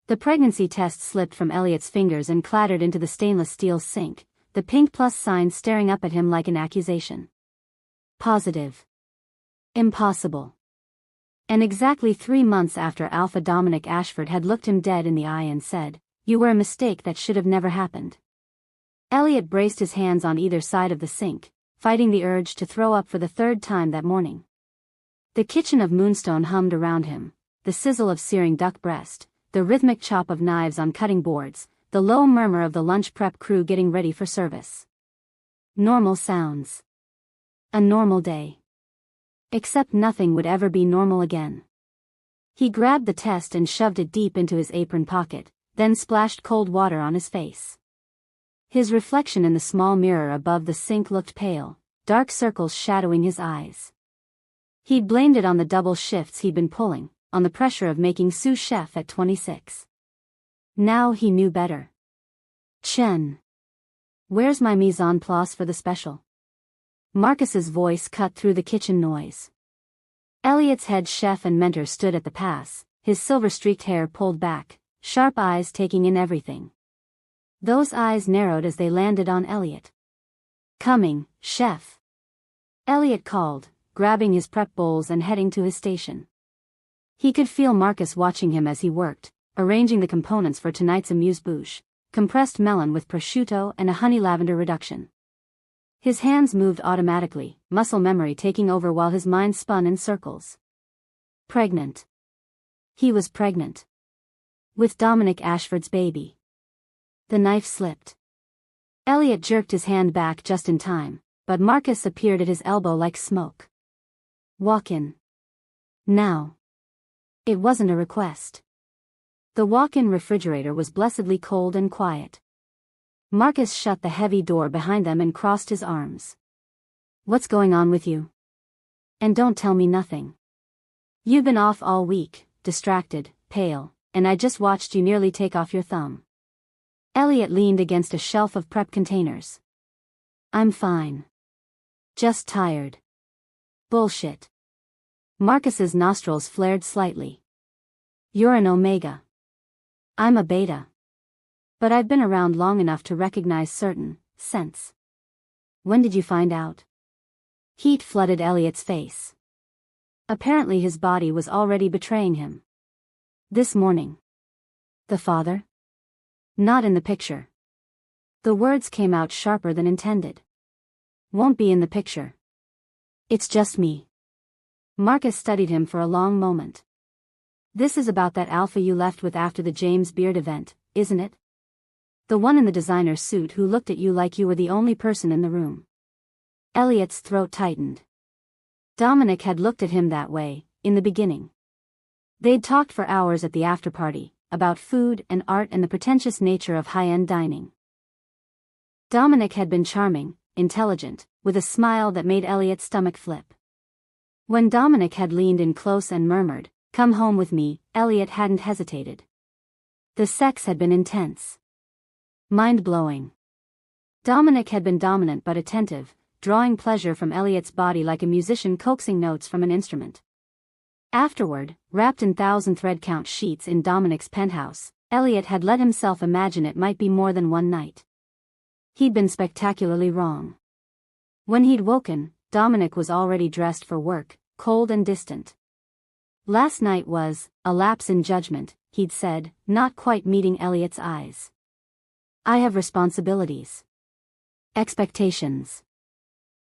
The pregnancy test slipped from Elliot's fingers and clattered into the stainless steel sink, the pink plus sign staring up at him like an accusation. Positive. Impossible. And exactly 3 months after Alpha Dominic Ashford had looked him dead in the eye and said, "You were a mistake that should have never happened." Elliot braced his hands on either side of the sink, fighting the urge to throw up for the 3rd time that morning. The kitchen of Moonstone hummed around him, the sizzle of searing duck breast, the rhythmic chop of knives on cutting boards, the low murmur of the lunch prep crew getting ready for service. Normal sounds. A normal day. Except nothing would ever be normal again. He grabbed the test and shoved it deep into his apron pocket, then splashed cold water on his face. His reflection in the small mirror above the sink looked pale, dark circles shadowing his eyes. He'd blamed it on the double shifts he'd been pulling, on the pressure of making sous chef at 26. Now he knew better. Chen. Where's my mise en place for the special? Marcus's voice cut through the kitchen noise. Elliot's head chef and mentor stood at the pass, his silver-streaked hair pulled back, sharp eyes taking in everything. Those eyes narrowed as they landed on Elliot. "Coming, chef." Elliot called, grabbing his prep bowls and heading to his station. He could feel Marcus watching him as he worked, arranging the components for tonight's amuse-bouche, compressed melon with prosciutto and a honey lavender reduction. His hands moved automatically, muscle memory taking over while his mind spun in circles. Pregnant. He was pregnant. With Dominic Ashford's baby. The knife slipped. Elliot jerked his hand back just in time, but Marcus appeared at his elbow like smoke. "Walk in. Now." It wasn't a request. The walk-in refrigerator was blessedly cold and quiet. Marcus shut the heavy door behind them and crossed his arms. "What's going on with you? And don't tell me nothing. You've been off all week, distracted, pale, and I just watched you nearly take off your thumb." Elliot leaned against a shelf of prep containers. "I'm fine. Just tired." "Bullshit." Marcus's nostrils flared slightly. "You're an omega. I'm a beta. But I've been around long enough to recognize certain scents." "When did you find out?" Heat flooded Elliot's face. Apparently his body was already betraying him. "This morning." "The father?" "Not in the picture." The words came out sharper than intended. "Won't be in the picture. It's just me." Marcus studied him for a long moment. "This is about that alpha you left with after the James Beard event, isn't it? The one in the designer suit who looked at you like you were the only person in the room." Elliot's throat tightened. Dominic had looked at him that way, in the beginning. They'd talked for hours at the after-party, about food and art and the pretentious nature of high-end dining. Dominic had been charming, intelligent, with a smile that made Elliot's stomach flip. When Dominic had leaned in close and murmured, "Come home with me," Elliot hadn't hesitated. The sex had been intense. Mind-blowing. Dominic had been dominant but attentive, drawing pleasure from Elliot's body like a musician coaxing notes from an instrument. Afterward, wrapped in 1,000-thread-count sheets in Dominic's penthouse, Elliot had let himself imagine it might be more than one night. He'd been spectacularly wrong. When he'd woken, Dominic was already dressed for work, cold and distant. Last night was a lapse in judgment, he'd said, not quite meeting Elliot's eyes. "I have responsibilities. Expectations.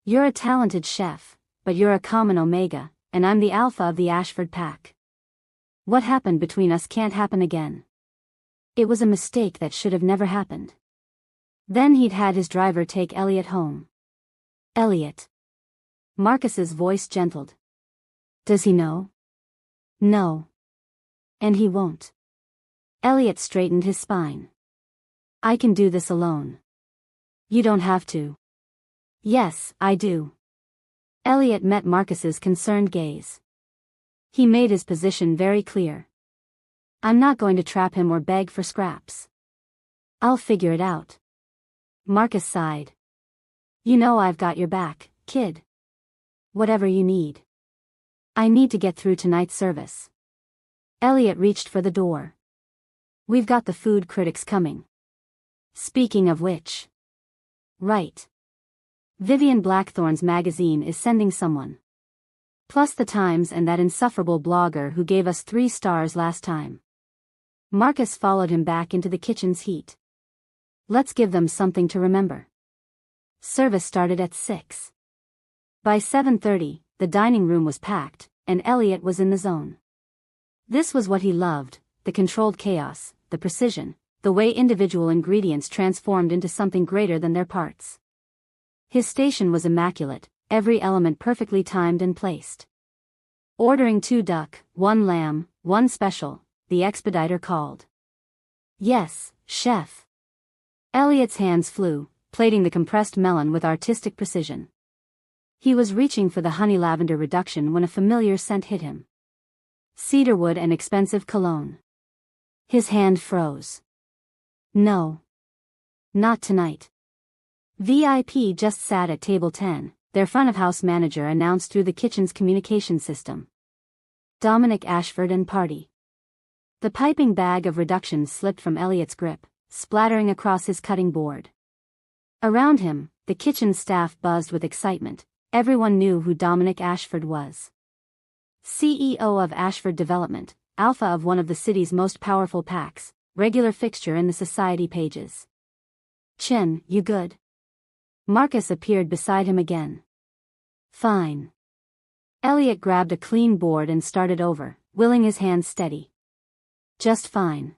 You're a talented chef, but you're a common omega, and I'm the alpha of the Ashford pack. What happened between us can't happen again. It was a mistake that should have never happened." Then he'd had his driver take Elliot home. "Elliot." Marcus's voice gentled. "Does he know?" "No. And he won't." Elliot straightened his spine. "I can do this alone." "You don't have to." "Yes, I do." Elliot met Marcus's concerned gaze. He made his position very clear. "I'm not going to trap him or beg for scraps. I'll figure it out." Marcus sighed. "You know I've got your back, kid. Whatever you need. I need to get through tonight's service." Elliot reached for the door. We've got the food critics coming. Speaking of which. Right. Vivian Blackthorne's magazine is sending someone. Plus the Times and that insufferable blogger who gave us 3 stars last time. Marcus followed him back into the kitchen's heat. Let's give them something to remember. Service started at 6. By 7:30, the dining room was packed, and Elliot was in the zone. This was what he loved, the controlled chaos, the precision, the way individual ingredients transformed into something greater than their parts. His station was immaculate, every element perfectly timed and placed. Ordering 2 duck, 1 lamb, 1 special, the expediter called. Yes, chef. Elliot's hands flew, plating the compressed melon with artistic precision. He was reaching for the honey lavender reduction when a familiar scent hit him. Cedarwood and expensive cologne. His hand froze. No. Not tonight. VIP just sat at table 10, their front-of-house manager announced through the kitchen's communication system. Dominic Ashford and party. The piping bag of reductions slipped from Elliot's grip, splattering across his cutting board. Around him, the kitchen staff buzzed with excitement. Everyone knew who Dominic Ashford was. CEO of Ashford Development, alpha of one of the city's most powerful PACs, regular fixture in the society pages. Chin, you good? Marcus appeared beside him again. Fine. Elliot grabbed a clean board and started over, willing his hands steady. Just fine.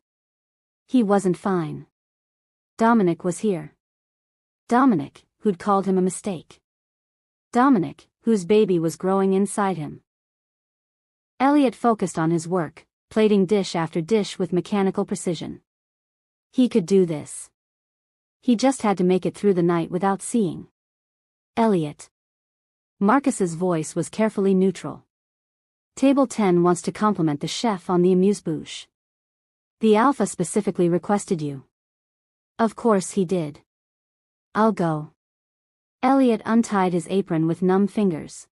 He wasn't fine. Dominic was here. Dominic, who'd called him a mistake. Dominic, whose baby was growing inside him. Elliot focused on his work, plating dish after dish with mechanical precision. He could do this. He just had to make it through the night without seeing. Elliot. Marcus's voice was carefully neutral. Table 10 wants to compliment the chef on the amuse-bouche. The alpha specifically requested you. Of course he did. I'll go. Elliot untied his apron with numb fingers.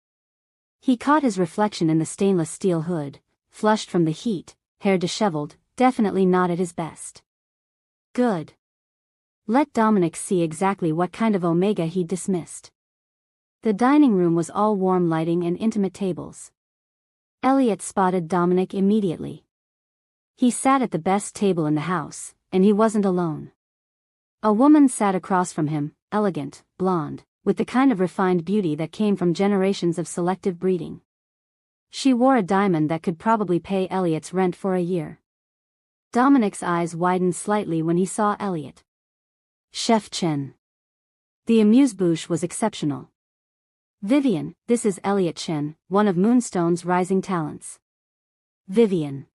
He caught his reflection in the stainless steel hood, flushed from the heat, hair disheveled, definitely not at his best. Good. Let Dominic see exactly what kind of omega he'd dismissed. The dining room was all warm lighting and intimate tables. Elliot spotted Dominic immediately. He sat at the best table in the house, and he wasn't alone. A woman sat across from him, elegant, blonde, with the kind of refined beauty that came from generations of selective breeding. She wore a diamond that could probably pay Elliot's rent for a year. Dominic's eyes widened slightly when he saw Elliot. Chef Chen. The amuse-bouche was exceptional. Vivian, this is Elliot Chen, one of Moonstone's rising talents. Vivian.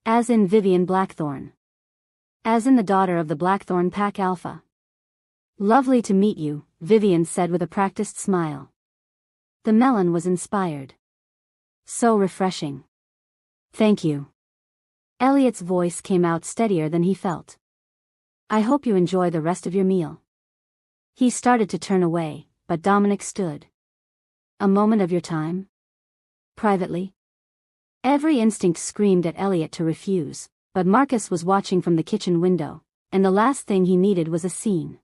As in Vivian Blackthorne. As in the daughter of the Blackthorne Pack Alpha. Lovely to meet you, Vivian said with a practiced smile. The melon was inspired. So refreshing. Thank you. Elliot's voice came out steadier than he felt. I hope you enjoy the rest of your meal. He started to turn away, but Dominic stood. A moment of your time? Privately? Every instinct screamed at Elliot to refuse, but Marcus was watching from the kitchen window, and the last thing he needed was a scene.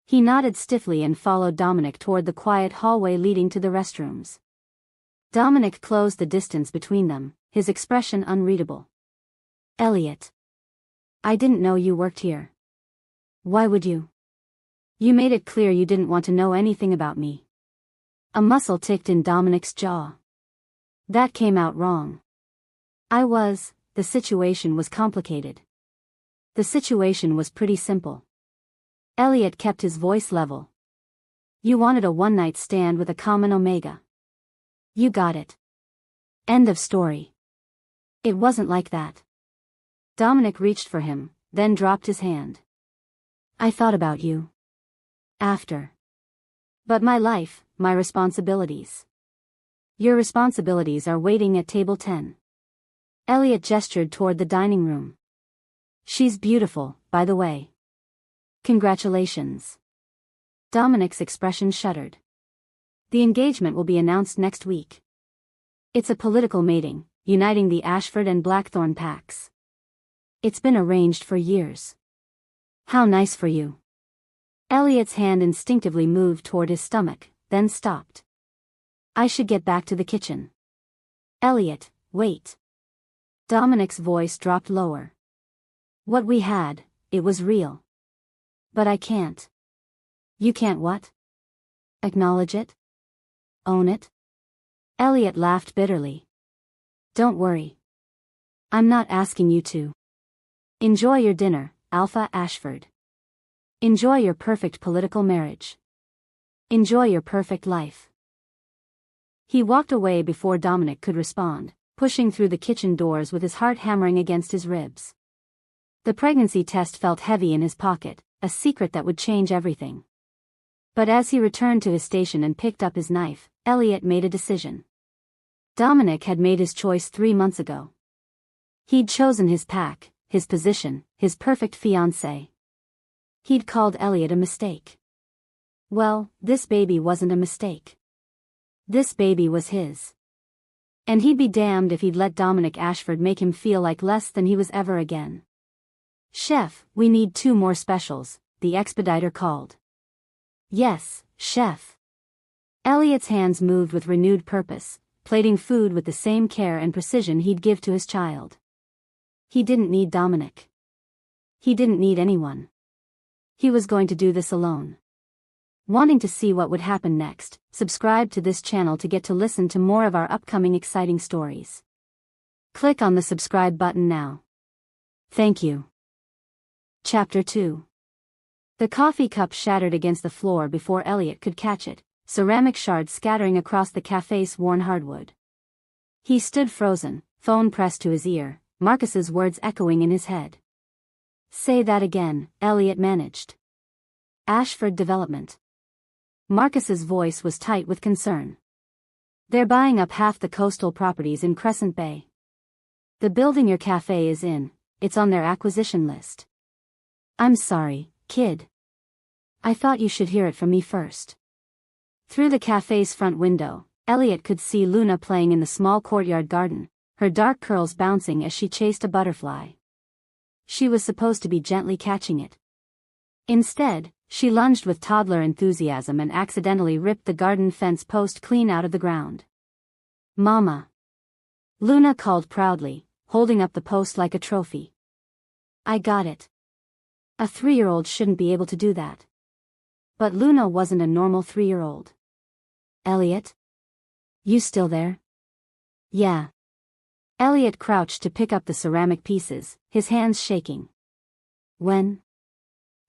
He nodded stiffly and followed Dominic toward the quiet hallway leading to the restrooms. Dominic closed the distance between them, his expression unreadable. Elliot. I didn't know you worked here. Why would you? You made it clear you didn't want to know anything about me. A muscle ticked in Dominic's jaw. That came out wrong. The situation was complicated. The situation was pretty simple. Elliot kept his voice level. You wanted a one-night stand with a common omega. You got it. End of story. It wasn't like that. Dominic reached for him, then dropped his hand. I thought about you. After. But my life, my responsibilities. Your responsibilities are waiting at table 10. Elliot gestured toward the dining room. She's beautiful, by the way. Congratulations. Dominic's expression shuddered. The engagement will be announced next week. It's a political mating, uniting the Ashford and Blackthorne packs. It's been arranged for years. How nice for you. Elliot's hand instinctively moved toward his stomach, then stopped. I should get back to the kitchen. Elliot, wait. Dominic's voice dropped lower. What we had, it was real. But I can't. You can't what? Acknowledge it? Own it? Elliot laughed bitterly. Don't worry. I'm not asking you to. Enjoy your dinner, Alpha Ashford. Enjoy your perfect political marriage. Enjoy your perfect life. He walked away before Dominic could respond, pushing through the kitchen doors with his heart hammering against his ribs. The pregnancy test felt heavy in his pocket, a secret that would change everything. But as he returned to his station and picked up his knife, Elliot made a decision. Dominic had made his choice 3 months ago. He'd chosen his pack, his position, his perfect fiancé. He'd called Elliot a mistake. Well, this baby wasn't a mistake. This baby was his. And he'd be damned if he'd let Dominic Ashford make him feel like less than he was ever again. Chef, we need 2 more specials, the expediter called. Yes, chef. Elliot's hands moved with renewed purpose, plating food with the same care and precision he'd give to his child. He didn't need Dominic. He didn't need anyone. He was going to do this alone. Wanting to see what would happen next, subscribe to this channel to get to listen to more of our upcoming exciting stories. Click on the subscribe button now. Thank you. Chapter 2. The coffee cup shattered against the floor before Elliot could catch it, ceramic shards scattering across the cafe's worn hardwood. He stood frozen, phone pressed to his ear, Marcus's words echoing in his head. Say that again, Elliot managed. Ashford Development. Marcus's voice was tight with concern. They're buying up half the coastal properties in Crescent Bay. The building your cafe is in, it's on their acquisition list. I'm sorry, kid. I thought you should hear it from me first. Through the cafe's front window, Elliot could see Luna playing in the small courtyard garden, her dark curls bouncing as she chased a butterfly. She was supposed to be gently catching it. Instead, she lunged with toddler enthusiasm and accidentally ripped the garden fence post clean out of the ground. Mama. Luna called proudly, holding up the post like a trophy. I got it. A 3-year-old shouldn't be able to do that. But Luna wasn't a normal 3-year-old. Elliot? You still there? Yeah. Elliot crouched to pick up the ceramic pieces, his hands shaking. When?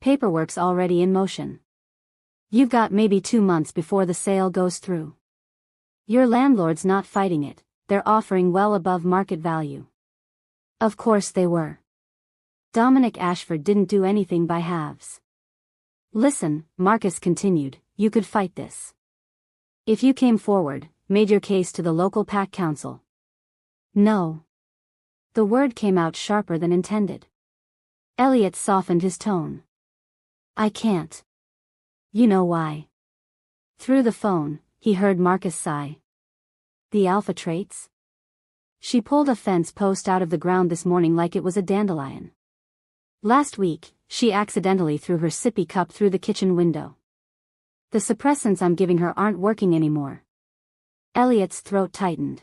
Paperwork's already in motion. You've got maybe 2 months before the sale goes through. Your landlord's not fighting it, they're offering well above market value. Of course they were. Dominic Ashford didn't do anything by halves. Listen, Marcus continued, you could fight this. If you came forward, made your case to the local pack council. No. The word came out sharper than intended. Elliot softened his tone. I can't. You know why. Through the phone, he heard Marcus sigh. The alpha traits? She pulled a fence post out of the ground this morning like it was a dandelion. Last week, she accidentally threw her sippy cup through the kitchen window. The suppressants I'm giving her aren't working anymore. Elliot's throat tightened.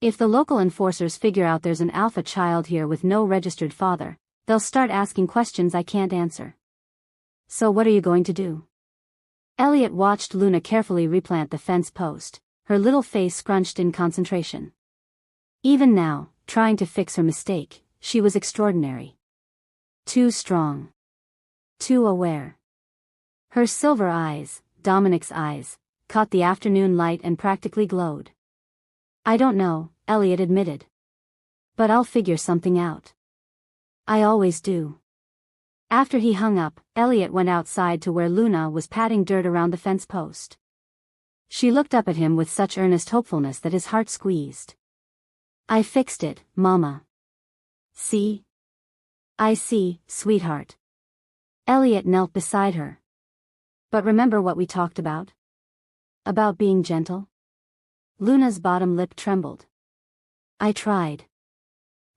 If the local enforcers figure out there's an alpha child here with no registered father, they'll start asking questions I can't answer. So what are you going to do? Elliot watched Luna carefully replant the fence post, her little face scrunched in concentration. Even now, trying to fix her mistake, she was extraordinary. Too strong. Too aware. Her silver eyes, Dominic's eyes, caught the afternoon light and practically glowed. I don't know, Elliot admitted. But I'll figure something out. I always do. After he hung up, Elliot went outside to where Luna was patting dirt around the fence post. She looked up at him with such earnest hopefulness that his heart squeezed. I fixed it, Mama. See? I see, sweetheart. Elliot knelt beside her. But remember what we talked about? About being gentle? Luna's bottom lip trembled. I tried.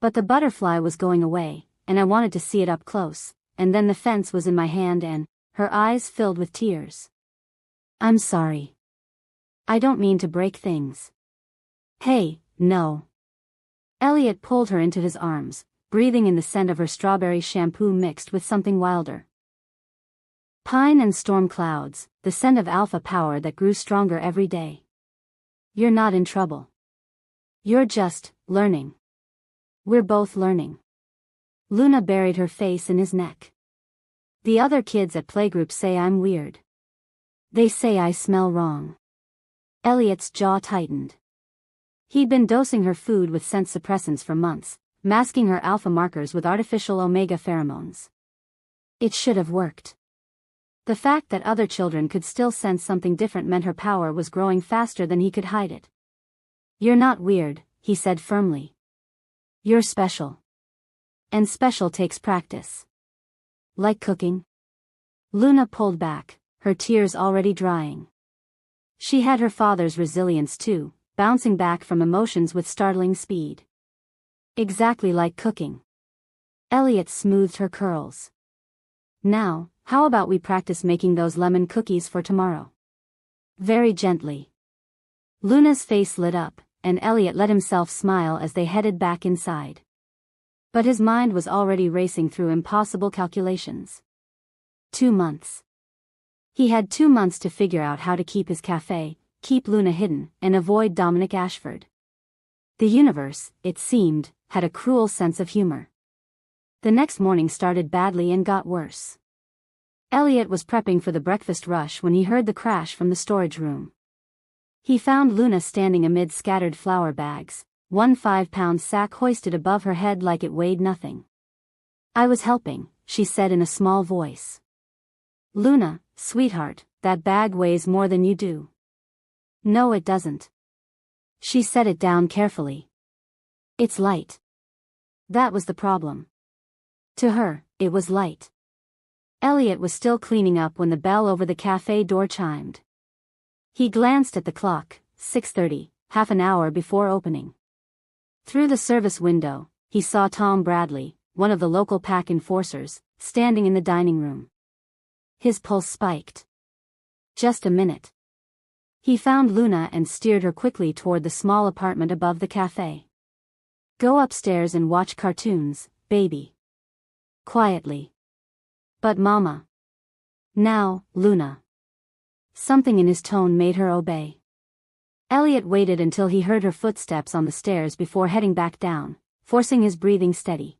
But the butterfly was going away, and I wanted to see it up close, and then the fence was in my hand and, her eyes filled with tears. I'm sorry. I don't mean to break things. Hey, no. Elliot pulled her into his arms, breathing in the scent of her strawberry shampoo mixed with something wilder. Pine and storm clouds, the scent of alpha power that grew stronger every day. You're not in trouble. You're just learning. We're both learning. Luna buried her face in his neck. The other kids at playgroup say I'm weird. They say I smell wrong. Elliot's jaw tightened. He'd been dosing her food with scent suppressants for months, masking her alpha markers with artificial omega pheromones. It should have worked. The fact that other children could still sense something different meant her power was growing faster than he could hide it. You're not weird, he said firmly. You're special. And special takes practice. Like cooking? Luna pulled back, her tears already drying. She had her father's resilience too, bouncing back from emotions with startling speed. Exactly like cooking. Elliot smoothed her curls. Now, how about we practice making those lemon cookies for tomorrow? Very gently. Luna's face lit up, and Elliot let himself smile as they headed back inside. But his mind was already racing through impossible calculations. 2 months. He had 2 months to figure out how to keep his cafe, keep Luna hidden, and avoid Dominic Ashford. The universe, it seemed, had a cruel sense of humor. The next morning started badly and got worse. Elliot was prepping for the breakfast rush when he heard the crash from the storage room. He found Luna standing amid scattered flour bags, one 5-pound sack hoisted above her head like it weighed nothing. I was helping, she said in a small voice. Luna, sweetheart, that bag weighs more than you do. No, it doesn't. She set it down carefully. It's light. That was the problem. To her, it was light. Elliot was still cleaning up when the bell over the cafe door chimed. He glanced at the clock, 6:30, half an hour before opening. Through the service window, he saw Tom Bradley, one of the local pack enforcers, standing in the dining room. His pulse spiked. Just a minute. He found Luna and steered her quickly toward the small apartment above the cafe. Go upstairs and watch cartoons, baby. Quietly. But Mama. Now, Luna. Something in his tone made her obey. Elliot waited until he heard her footsteps on the stairs before heading back down, forcing his breathing steady.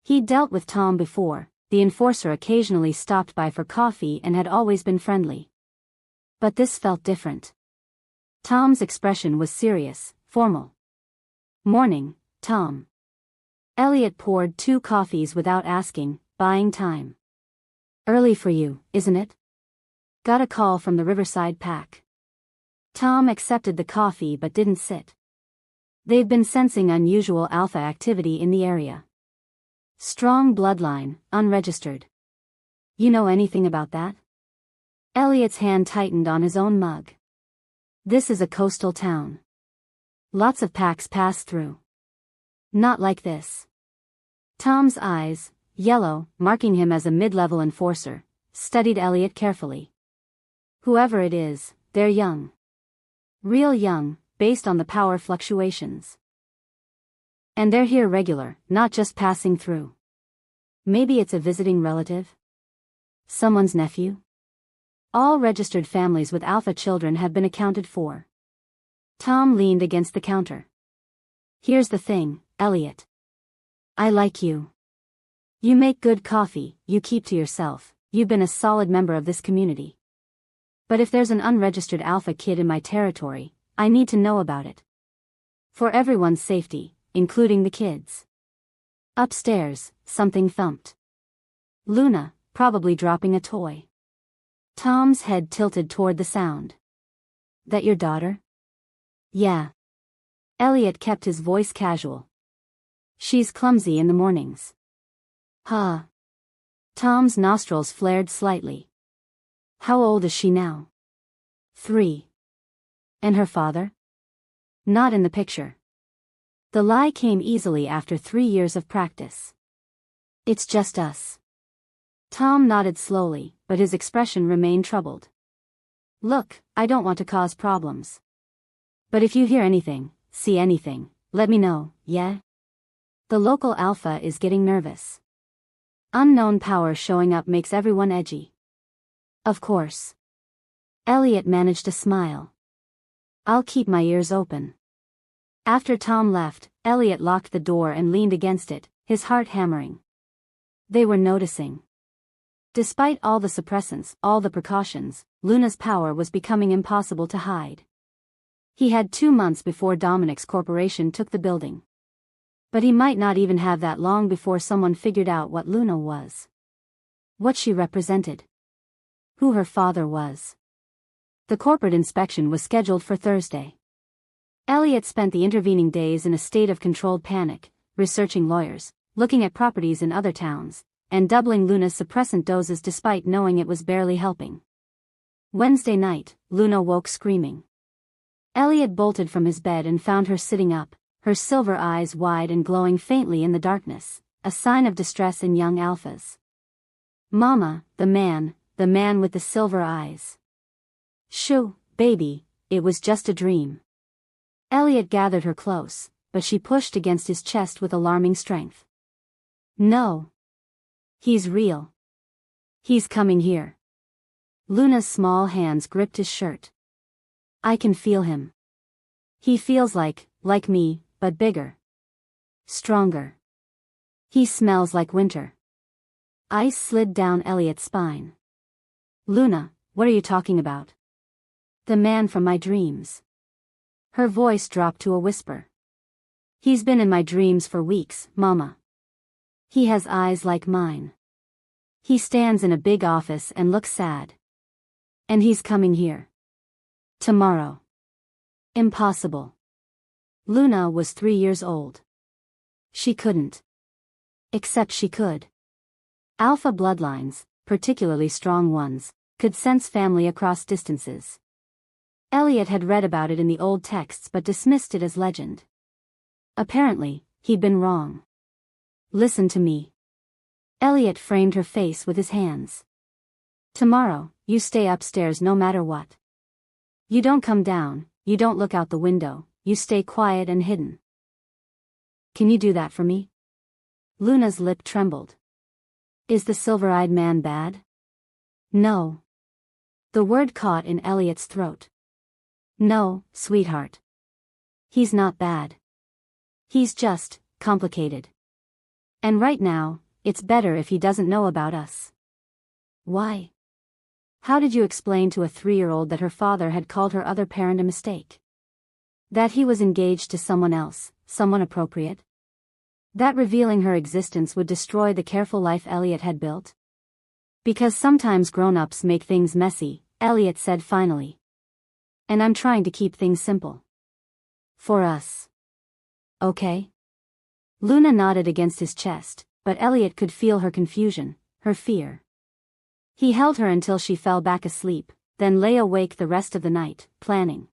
He'd dealt with Tom before, the enforcer occasionally stopped by for coffee and had always been friendly. But this felt different. Tom's expression was serious, formal. Morning, Tom. Elliot poured 2 coffees without asking, buying time. Early for you, isn't it? Got a call from the Riverside Pack. Tom accepted the coffee but didn't sit. They've been sensing unusual alpha activity in the area. Strong bloodline, unregistered. You know anything about that? Elliot's hand tightened on his own mug. This is a coastal town. Lots of packs pass through. Not like this. Tom's eyes, yellow, marking him as a mid-level enforcer, studied Elliot carefully. Whoever it is, they're young. Real young, based on the power fluctuations. And they're here regular, not just passing through. Maybe it's a visiting relative? Someone's nephew? All registered families with alpha children have been accounted for. Tom leaned against the counter. Here's the thing, Elliot. I like you. You make good coffee, you keep to yourself, you've been a solid member of this community. But if there's an unregistered alpha kid in my territory, I need to know about it. For everyone's safety, including the kids. Upstairs, something thumped. Luna, probably dropping a toy. Tom's head tilted toward the sound. That your daughter? Yeah. Elliot kept his voice casual. She's clumsy in the mornings. Huh. Tom's nostrils flared slightly. How old is she now? 3. And her father? Not in the picture. The lie came easily after 3 years of practice. It's just us. Tom nodded slowly, but his expression remained troubled. Look, I don't want to cause problems. But if you hear anything, see anything, let me know, yeah? The local alpha is getting nervous. Unknown power showing up makes everyone edgy. Of course. Elliot managed a smile. I'll keep my ears open. After Tom left, Elliot locked the door and leaned against it, his heart hammering. They were noticing. Despite all the suppressants, all the precautions, Luna's power was becoming impossible to hide. He had 2 months before Dominic's corporation took the building. But he might not even have that long before someone figured out what Luna was. What she represented. Who her father was. The corporate inspection was scheduled for Thursday. Elliot spent the intervening days in a state of controlled panic, researching lawyers, looking at properties in other towns, and doubling Luna's suppressant doses despite knowing it was barely helping. Wednesday night, Luna woke screaming. Elliot bolted from his bed and found her sitting up, her silver eyes wide and glowing faintly in the darkness, a sign of distress in young alphas. Mama, the man with the silver eyes. Shoo, baby, it was just a dream. Elliot gathered her close, but she pushed against his chest with alarming strength. No. He's real. He's coming here. Luna's small hands gripped his shirt. I can feel him. He feels like me, but bigger. Stronger. He smells like winter. Ice slid down Elliot's spine. Luna, what are you talking about? The man from my dreams. Her voice dropped to a whisper. He's been in my dreams for weeks, Mama. He has eyes like mine. He stands in a big office and looks sad. And he's coming here. Tomorrow. Impossible. Luna was 3 years old. She couldn't. Except she could. Alpha bloodlines, particularly strong ones, could sense family across distances. Elliot had read about it in the old texts but dismissed it as legend. Apparently, he'd been wrong. Listen to me. Elliot framed her face with his hands. Tomorrow, you stay upstairs no matter what. You don't come down, you don't look out the window, you stay quiet and hidden. Can you do that for me? Luna's lip trembled. Is the silver-eyed man bad? No. The word caught in Elliot's throat. No, sweetheart. He's not bad. He's just complicated. And right now, it's better if he doesn't know about us. Why? How did you explain to a 3-year-old that her father had called her other parent a mistake? That he was engaged to someone else, someone appropriate? That revealing her existence would destroy the careful life Elliot had built? Because sometimes grown-ups make things messy, Elliot said finally. And I'm trying to keep things simple. For us. Okay? Luna nodded against his chest, but Elliot could feel her confusion, her fear. He held her until she fell back asleep, then lay awake the rest of the night, planning.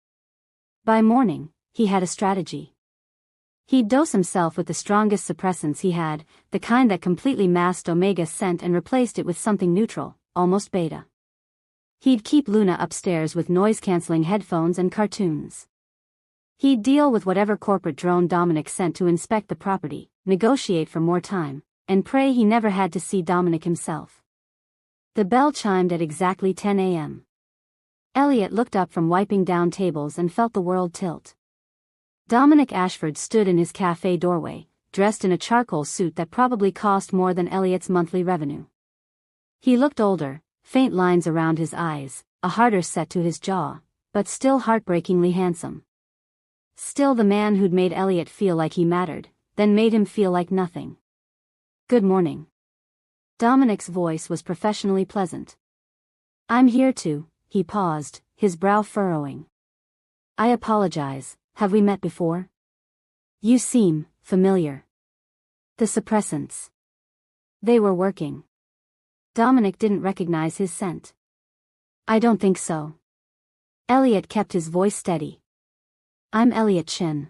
By morning, he had a strategy. He'd dose himself with the strongest suppressants he had, the kind that completely masked Omega's scent and replaced it with something neutral, almost beta. He'd keep Luna upstairs with noise-canceling headphones and cartoons. He'd deal with whatever corporate drone Dominic sent to inspect the property, negotiate for more time, and pray he never had to see Dominic himself. The bell chimed at exactly 10 a.m. Elliot looked up from wiping down tables and felt the world tilt. Dominic Ashford stood in his cafe doorway, dressed in a charcoal suit that probably cost more than Elliot's monthly revenue. He looked older, faint lines around his eyes, a harder set to his jaw, but still heartbreakingly handsome. Still the man who'd made Elliot feel like he mattered, then made him feel like nothing. Good morning. Dominic's voice was professionally pleasant. I'm here to, he paused, his brow furrowing. I apologize, have we met before? You seem familiar. The suppressants. They were working. Dominic didn't recognize his scent. I don't think so. Elliot kept his voice steady. I'm Elliot Chin.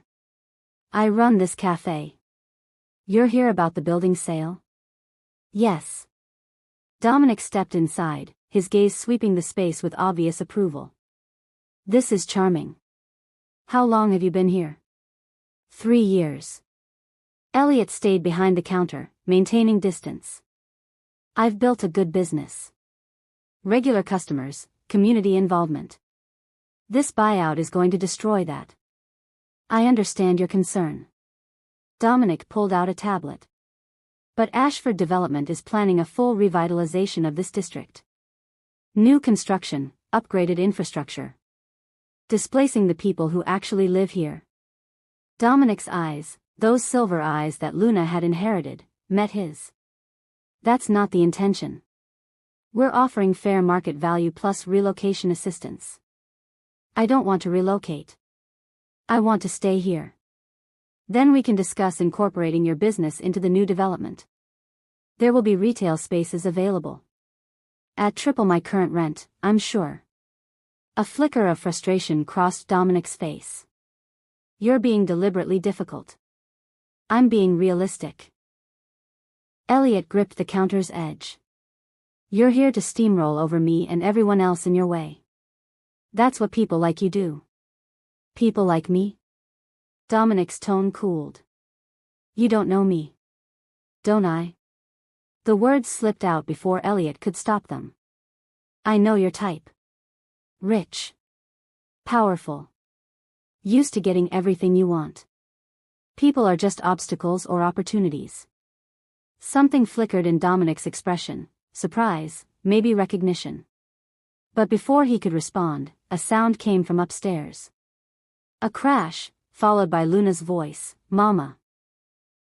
I run this cafe. You're here about the building sale? Yes. Dominic stepped inside, his gaze sweeping the space with obvious approval. This is charming. How long have you been here? 3 years. Elliot stayed behind the counter, maintaining distance. I've built a good business. Regular customers, community involvement. This buyout is going to destroy that. I understand your concern. Dominic pulled out a tablet. But Ashford Development is planning a full revitalization of this district. New construction, upgraded infrastructure. Displacing the people who actually live here. Dominic's eyes, those silver eyes that Luna had inherited, met his. That's not the intention. We're offering fair market value plus relocation assistance. I don't want to relocate. I want to stay here. Then we can discuss incorporating your business into the new development. There will be retail spaces available. At triple my current rent, I'm sure. A flicker of frustration crossed Dominic's face. You're being deliberately difficult. I'm being realistic. Elliot gripped the counter's edge. You're here to steamroll over me and everyone else in your way. That's what people like you do. People like me? Dominic's tone cooled. You don't know me. Don't I? The words slipped out before Elliot could stop them. I know your type. Rich. Powerful. Used to getting everything you want. People are just obstacles or opportunities. Something flickered in Dominic's expression, surprise, maybe recognition. But before he could respond, a sound came from upstairs. A crash, followed by Luna's voice, Mama.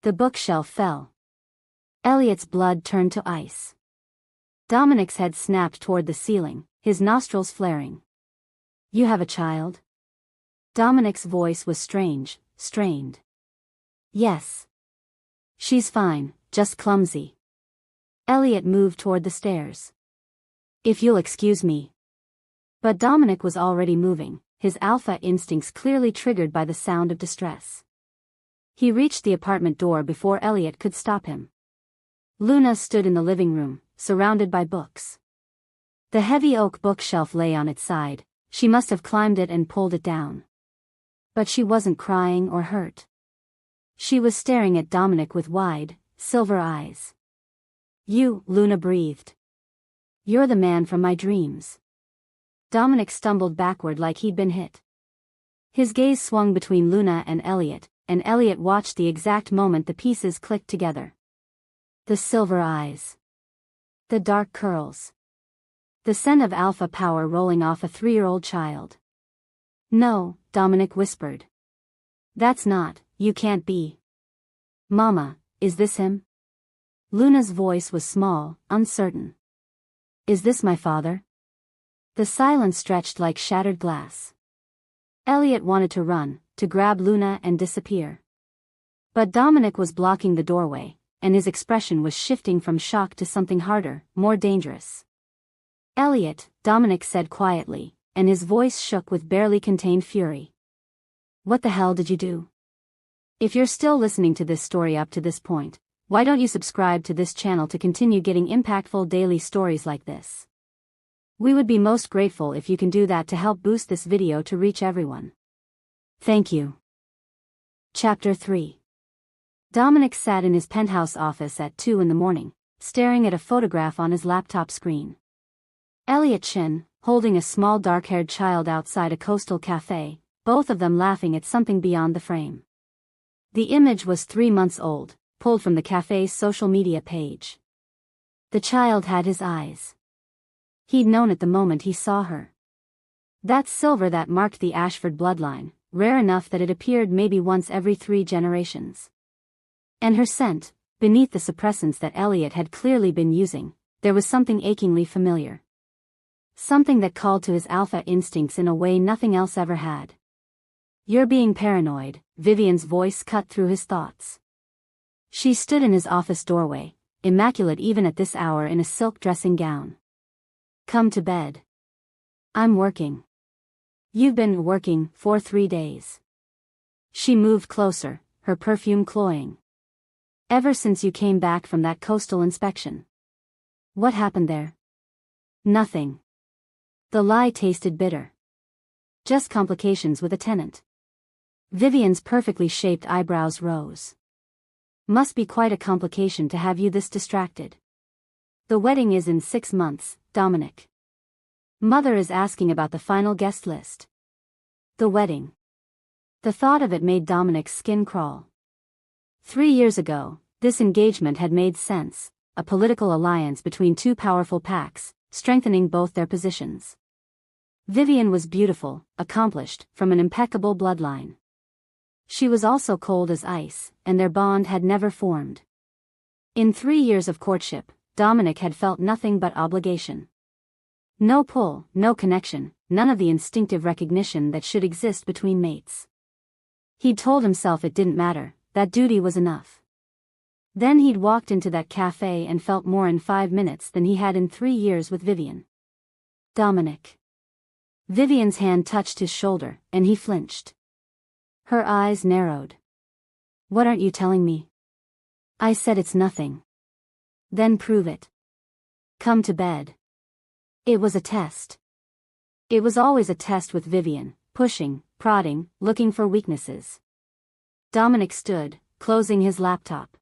The bookshelf fell. Elliot's blood turned to ice. Dominic's head snapped toward the ceiling, his nostrils flaring. You have a child? Dominic's voice was strange, strained. Yes. She's fine, just clumsy. Elliot moved toward the stairs. If you'll excuse me. But Dominic was already moving, his alpha instincts clearly triggered by the sound of distress. He reached the apartment door before Elliot could stop him. Luna stood in the living room, surrounded by books. The heavy oak bookshelf lay on its side, she must have climbed it and pulled it down. But she wasn't crying or hurt. She was staring at Dominic with wide, silver eyes. You, Luna breathed. You're the man from my dreams. Dominic stumbled backward like he'd been hit. His gaze swung between Luna and Elliot watched the exact moment the pieces clicked together. The silver eyes. The dark curls. The scent of alpha power rolling off a 3-year-old child. No, Dominic whispered. That's not, you can't be. Mama, is this him? Luna's voice was small, uncertain. Is this my father? The silence stretched like shattered glass. Elliot wanted to run, to grab Luna and disappear. But Dominic was blocking the doorway, and his expression was shifting from shock to something harder, more dangerous. Elliot, Dominic said quietly, and his voice shook with barely contained fury. What the hell did you do? If you're still listening to this story up to this point, why don't you subscribe to this channel to continue getting impactful daily stories like this? We would be most grateful if you can do that to help boost this video to reach everyone. Thank you. Chapter 3. Dominic sat in his penthouse office at 2 in the morning, staring at a photograph on his laptop screen. Elliot Chin, holding a small dark-haired child outside a coastal cafe, both of them laughing at something beyond the frame. The image was 3 months old, pulled from the cafe's social media page. The child had his eyes. He'd known it the moment he saw her. That silver that marked the Ashford bloodline, rare enough that it appeared maybe once every 3 generations. And her scent, beneath the suppressants that Elliot had clearly been using, there was something achingly familiar. Something that called to his alpha instincts in a way nothing else ever had. You're being paranoid, Vivian's voice cut through his thoughts. She stood in his office doorway, immaculate even at this hour in a silk dressing gown. Come to bed. I'm working. You've been working for 3 days. She moved closer, her perfume cloying. Ever since you came back from that coastal inspection. What happened there? Nothing. The lie tasted bitter. Just complications with a tenant. Vivian's perfectly shaped eyebrows rose. Must be quite a complication to have you this distracted. The wedding is in 6 months, Dominic. Mother is asking about the final guest list. The wedding. The thought of it made Dominic's skin crawl. 3 years ago, this engagement had made sense, a political alliance between two powerful packs, strengthening both their positions. Vivian was beautiful, accomplished, from an impeccable bloodline. She was also cold as ice, and their bond had never formed. In 3 years of courtship, Dominic had felt nothing but obligation. No pull, no connection, none of the instinctive recognition that should exist between mates. He'd told himself it didn't matter, that duty was enough. Then he'd walked into that cafe and felt more in 5 minutes than he had in 3 years with Vivian. Dominic. Vivian's hand touched his shoulder, and he flinched. Her eyes narrowed. What aren't you telling me? I said it's nothing. Then prove it. Come to bed. It was a test. It was always a test with Vivian, pushing, prodding, looking for weaknesses. Dominic stood, closing his laptop.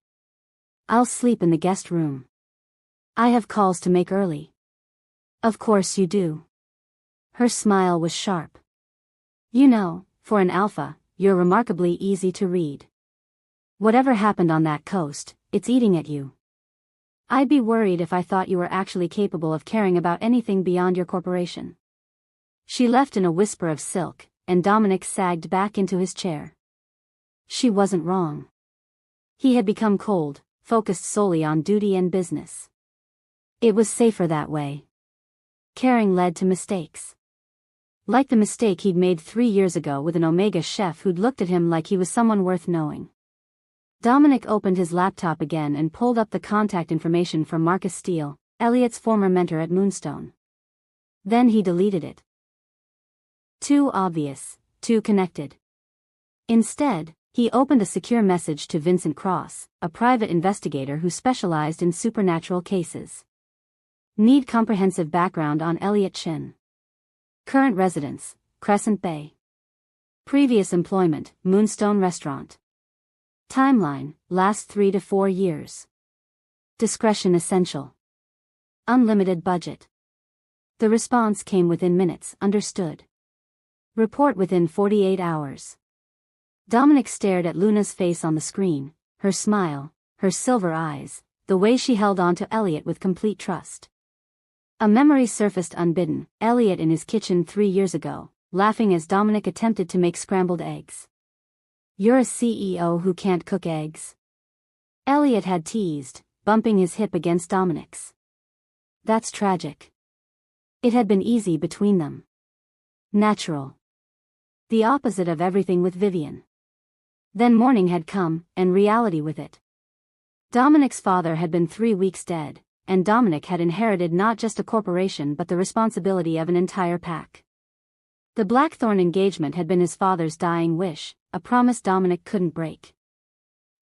I'll sleep in the guest room. I have calls to make early. Of course you do. Her smile was sharp. You know, for an alpha, you're remarkably easy to read. Whatever happened on that coast, it's eating at you. I'd be worried if I thought you were actually capable of caring about anything beyond your corporation. She left in a whisper of silk, and Dominic sagged back into his chair. She wasn't wrong. He had become cold, focused solely on duty and business. It was safer that way. Caring led to mistakes. Like the mistake he'd made 3 years ago with an Omega chef who'd looked at him like he was someone worth knowing. Dominic opened his laptop again and pulled up the contact information from Marcus Steele, Elliot's former mentor at Moonstone. Then he deleted it. Too obvious, too connected. Instead, he opened a secure message to Vincent Cross, a private investigator who specialized in supernatural cases. Need comprehensive background on Elliot Chin. Current residence, Crescent Bay. Previous employment, Moonstone Restaurant. Timeline, last 3 to 4 years. Discretion essential. Unlimited budget. The response came within minutes, understood. Report within 48 hours. Dominic stared at Luna's face on the screen, her smile, her silver eyes, the way she held on to Elliot with complete trust. A memory surfaced unbidden, Elliot in his kitchen 3 years ago, laughing as Dominic attempted to make scrambled eggs. You're a CEO who can't cook eggs? Elliot had teased, bumping his hip against Dominic's. That's tragic. It had been easy between them. Natural. The opposite of everything with Vivian. Then morning had come, and reality with it. Dominic's father had been 3 weeks dead, and Dominic had inherited not just a corporation but the responsibility of an entire pack. The Blackthorn engagement had been his father's dying wish, a promise Dominic couldn't break.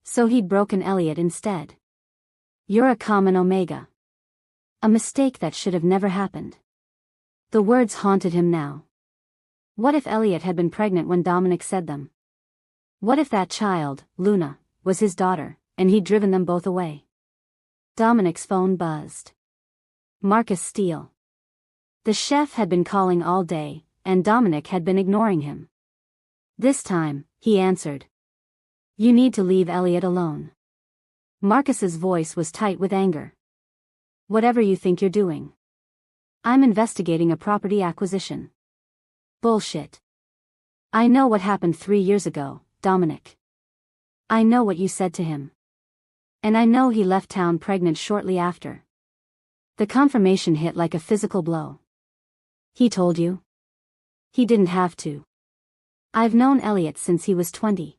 So he'd broken Elliot instead. You're a common Omega. A mistake that should have never happened. The words haunted him now. What if Elliot had been pregnant when Dominic said them? What if that child, Luna, was his daughter, and he'd driven them both away? Dominic's phone buzzed. Marcus Steele. The chef had been calling all day, and Dominic had been ignoring him. This time, he answered. You need to leave Elliot alone. Marcus's voice was tight with anger. Whatever you think you're doing. I'm investigating a property acquisition. Bullshit. I know what happened 3 years ago, Dominic. I know what you said to him. And I know he left town pregnant shortly after. The confirmation hit like a physical blow. He told you? He didn't have to. I've known Elliot since he was 20.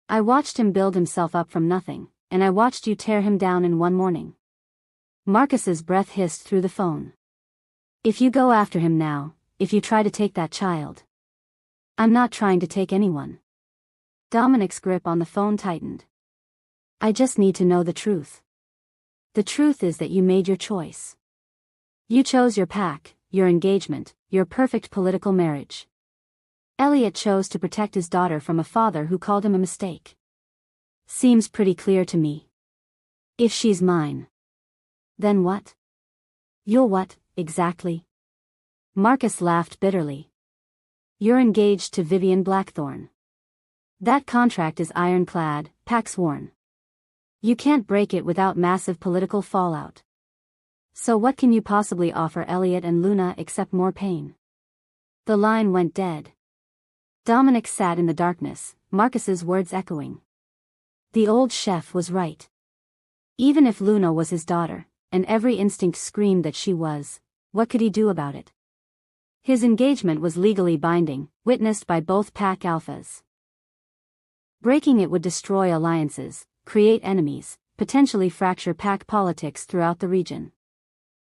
I watched him build himself up from nothing, and I watched you tear him down in one morning. Marcus's breath hissed through the phone. If you go after him now, if you try to take that child. I'm not trying to take anyone. Dominic's grip on the phone tightened. I just need to know the truth. The truth is that you made your choice. You chose your pack, your engagement, your perfect political marriage. Elliot chose to protect his daughter from a father who called him a mistake. Seems pretty clear to me. If she's mine. Then what? You'll what, exactly? Marcus laughed bitterly. You're engaged to Vivian Blackthorne. That contract is ironclad, pack sworn. You can't break it without massive political fallout. So what can you possibly offer Elliot and Luna except more pain? The line went dead. Dominic sat in the darkness, Marcus's words echoing. The old chef was right. Even if Luna was his daughter, and every instinct screamed that she was, what could he do about it? His engagement was legally binding, witnessed by both pack alphas. Breaking it would destroy alliances, create enemies, potentially fracture pack politics throughout the region.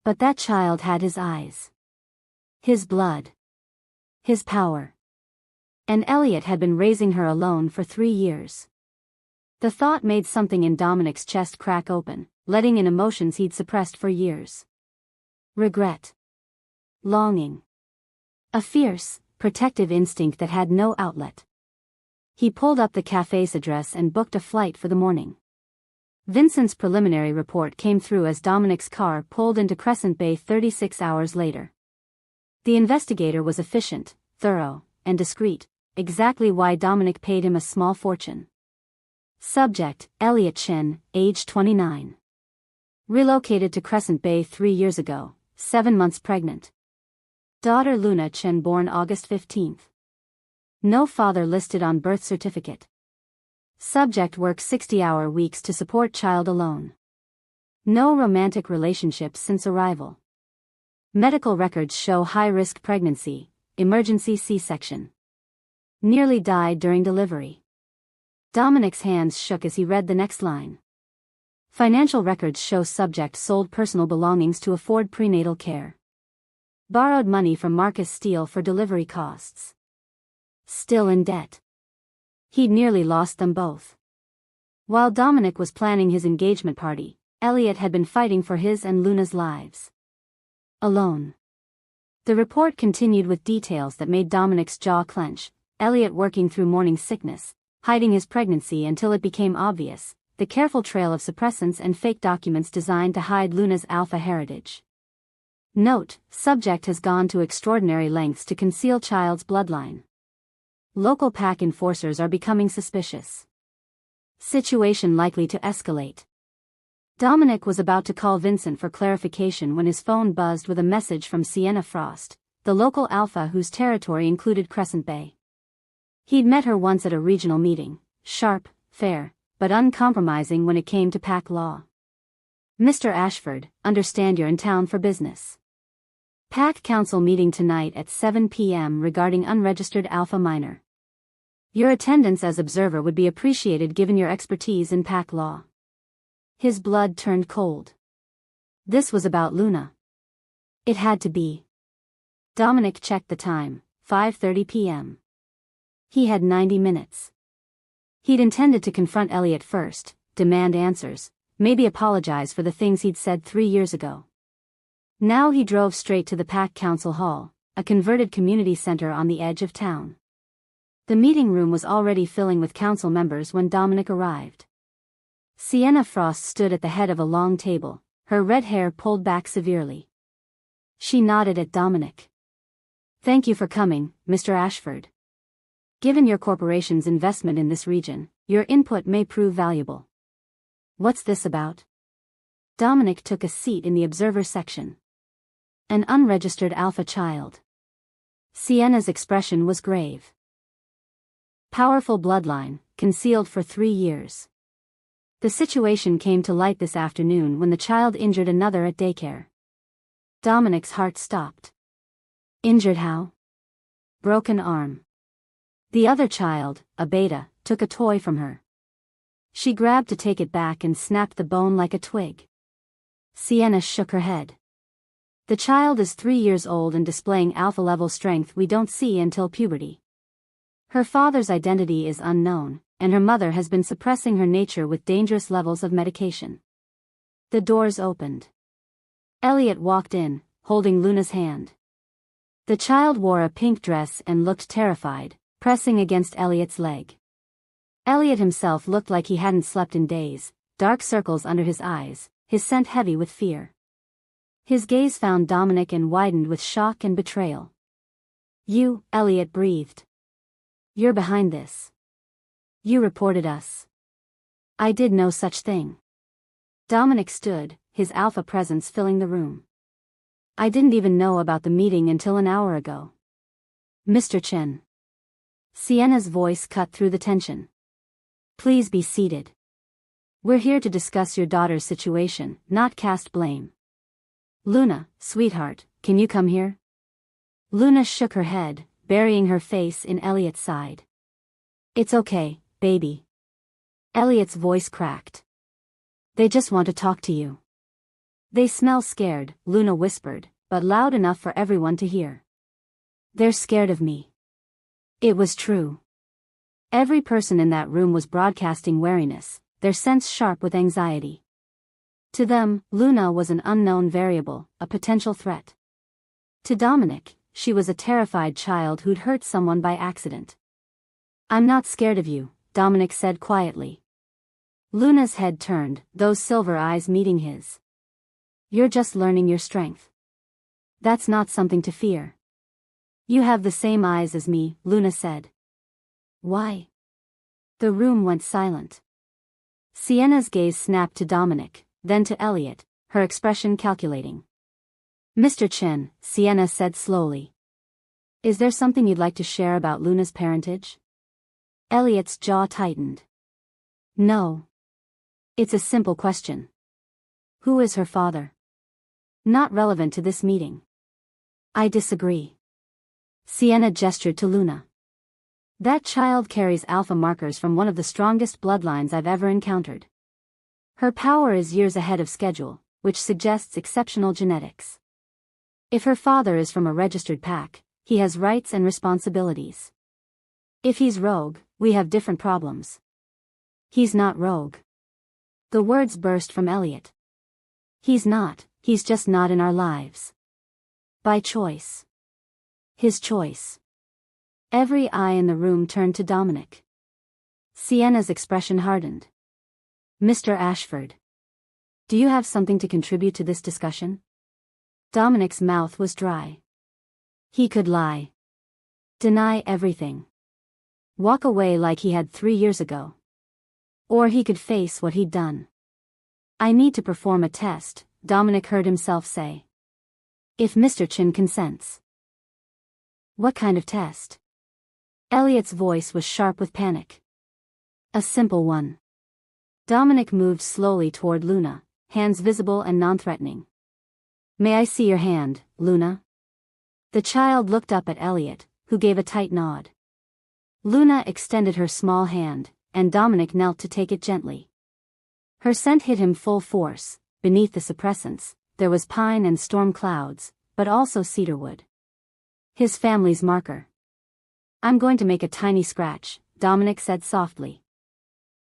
But that child had his eyes. His blood. His power. And Elliot had been raising her alone for 3 years. The thought made something in Dominic's chest crack open, letting in emotions he'd suppressed for years. Regret. Longing. A fierce, protective instinct that had no outlet. He pulled up the cafe's address and booked a flight for the morning. Vincent's preliminary report came through as Dominic's car pulled into Crescent Bay 36 hours later. The investigator was efficient, thorough, and discreet, exactly why Dominic paid him a small fortune. Subject, Elliot Chen, age 29. Relocated to Crescent Bay 3 years ago, 7 months pregnant. Daughter Luna Chen born August 15. No father listed on birth certificate. Subject works 60-hour weeks to support child alone. No romantic relationships since arrival. Medical records show high-risk pregnancy, emergency C-section. Nearly died during delivery. Dominic's hands shook as he read the next line. Financial records show subject sold personal belongings to afford prenatal care. Borrowed money from Marcus Steele for delivery costs. Still in debt. He'd nearly lost them both. While Dominic was planning his engagement party, Elliot had been fighting for his and Luna's lives. Alone. The report continued with details that made Dominic's jaw clench, Elliot working through morning sickness, hiding his pregnancy until it became obvious, the careful trail of suppressants and fake documents designed to hide Luna's alpha heritage. Note, subject has gone to extraordinary lengths to conceal child's bloodline. Local pack enforcers are becoming suspicious. Situation likely to escalate. Dominic was about to call Vincent for clarification when his phone buzzed with a message from Sienna Frost, the local alpha whose territory included Crescent Bay. He'd met her once at a regional meeting, sharp, fair, but uncompromising when it came to pack law. Mr. Ashford, understand you're in town for business. Pack Council meeting tonight at 7 p.m. regarding unregistered alpha minor. Your attendance as observer would be appreciated given your expertise in pack law. His blood turned cold. This was about Luna. It had to be. Dominic checked the time, 5:30 p.m. He had 90 minutes. He'd intended to confront Elliot first, demand answers, maybe apologize for the things he'd said 3 years ago. Now he drove straight to the Pack Council Hall, a converted community center on the edge of town. The meeting room was already filling with council members when Dominic arrived. Sienna Frost stood at the head of a long table, her red hair pulled back severely. She nodded at Dominic. Thank you for coming, Mr. Ashford. Given your corporation's investment in this region, your input may prove valuable. What's this about? Dominic took a seat in the observer section. An unregistered alpha child. Sienna's expression was grave. Powerful bloodline, concealed for 3 years. The situation came to light this afternoon when the child injured another at daycare. Dominic's heart stopped. Injured how? Broken arm. The other child, a beta, took a toy from her. She grabbed to take it back and snapped the bone like a twig. Sienna shook her head. The child is 3 years old and displaying alpha-level strength we don't see until puberty. Her father's identity is unknown, and her mother has been suppressing her nature with dangerous levels of medication. The doors opened. Elliot walked in, holding Luna's hand. The child wore a pink dress and looked terrified, pressing against Elliot's leg. Elliot himself looked like he hadn't slept in days, dark circles under his eyes, his scent heavy with fear. His gaze found Dominic and widened with shock and betrayal. "You," Elliot breathed. "You're behind this. You reported us." "I did no such thing." Dominic stood, his alpha presence filling the room. "I didn't even know about the meeting until an hour ago." "Mr. Chen." Sienna's voice cut through the tension. "Please be seated. We're here to discuss your daughter's situation, not cast blame." "Luna, sweetheart, can you come here?" Luna shook her head, burying her face in Elliot's side. "It's okay, baby." Elliot's voice cracked. "They just want to talk to you." "They smell scared," Luna whispered, but loud enough for everyone to hear. "They're scared of me." It was true. Every person in that room was broadcasting wariness, their sense sharp with anxiety. To them, Luna was an unknown variable, a potential threat. To Dominic, she was a terrified child who'd hurt someone by accident. "I'm not scared of you," Dominic said quietly. Luna's head turned, those silver eyes meeting his. "You're just learning your strength. That's not something to fear." "You have the same eyes as me," Luna said. "Why?" The room went silent. Sienna's gaze snapped to Dominic, then to Elliot, her expression calculating. "Mr. Chen," Sienna said slowly. "Is there something you'd like to share about Luna's parentage?" Elliot's jaw tightened. "No. It's a simple question. Who is her father?" "Not relevant to this meeting." "I disagree." Sienna gestured to Luna. "That child carries alpha markers from one of the strongest bloodlines I've ever encountered. Her power is years ahead of schedule, which suggests exceptional genetics. If her father is from a registered pack, he has rights and responsibilities. If he's rogue, we have different problems." "He's not rogue." The words burst from Elliot. "He's not, he's just not in our lives. By choice." "His choice." Every eye in the room turned to Dominic. Sienna's expression hardened. "Mr. Ashford. Do you have something to contribute to this discussion?" Dominic's mouth was dry. He could lie. Deny everything. Walk away like he had 3 years ago. Or he could face what he'd done. "I need to perform a test," Dominic heard himself say. "If Mr. Chen consents." "What kind of test?" Elliot's voice was sharp with panic. "A simple one." Dominic moved slowly toward Luna, hands visible and non-threatening. "May I see your hand, Luna?" The child looked up at Elliot, who gave a tight nod. Luna extended her small hand, and Dominic knelt to take it gently. Her scent hit him full force. Beneath the suppressants, there was pine and storm clouds, but also cedarwood. His family's marker. "I'm going to make a tiny scratch," Dominic said softly.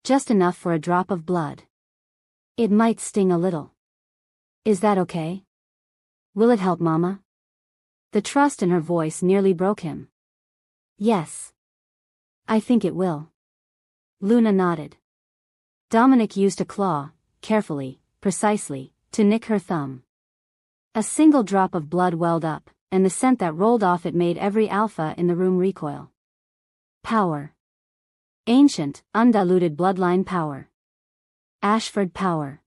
"Just enough for a drop of blood. It might sting a little. Is that okay? Will it help, Mama?" The trust in her voice nearly broke him. "Yes. I think it will." Luna nodded. Dominic used a claw, carefully, precisely, to nick her thumb. A single drop of blood welled up, and the scent that rolled off it made every alpha in the room recoil. Power. Ancient, undiluted bloodline power. Ashford power.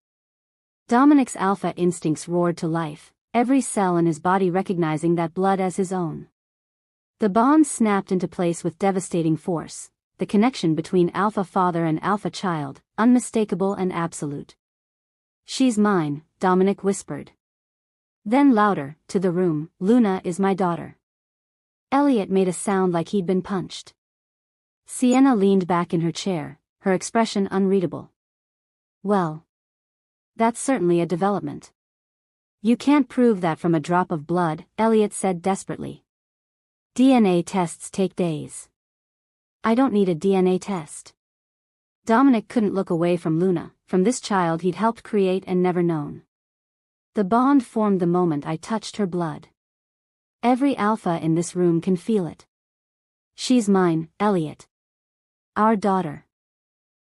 Dominic's alpha instincts roared to life, every cell in his body recognizing that blood as his own. The bond snapped into place with devastating force, the connection between alpha father and alpha child, unmistakable and absolute. "She's mine," Dominic whispered. Then louder, to the room, "Luna is my daughter." Elliot made a sound like he'd been punched. Sienna leaned back in her chair, her expression unreadable. "Well, that's certainly a development." "You can't prove that from a drop of blood," Elliot said desperately. "DNA tests take days." "I don't need a DNA test." Dominic couldn't look away from Luna, from this child he'd helped create and never known. The bond formed the moment I touched her blood. Every alpha in this room can feel it. She's mine, Elliot. Our daughter.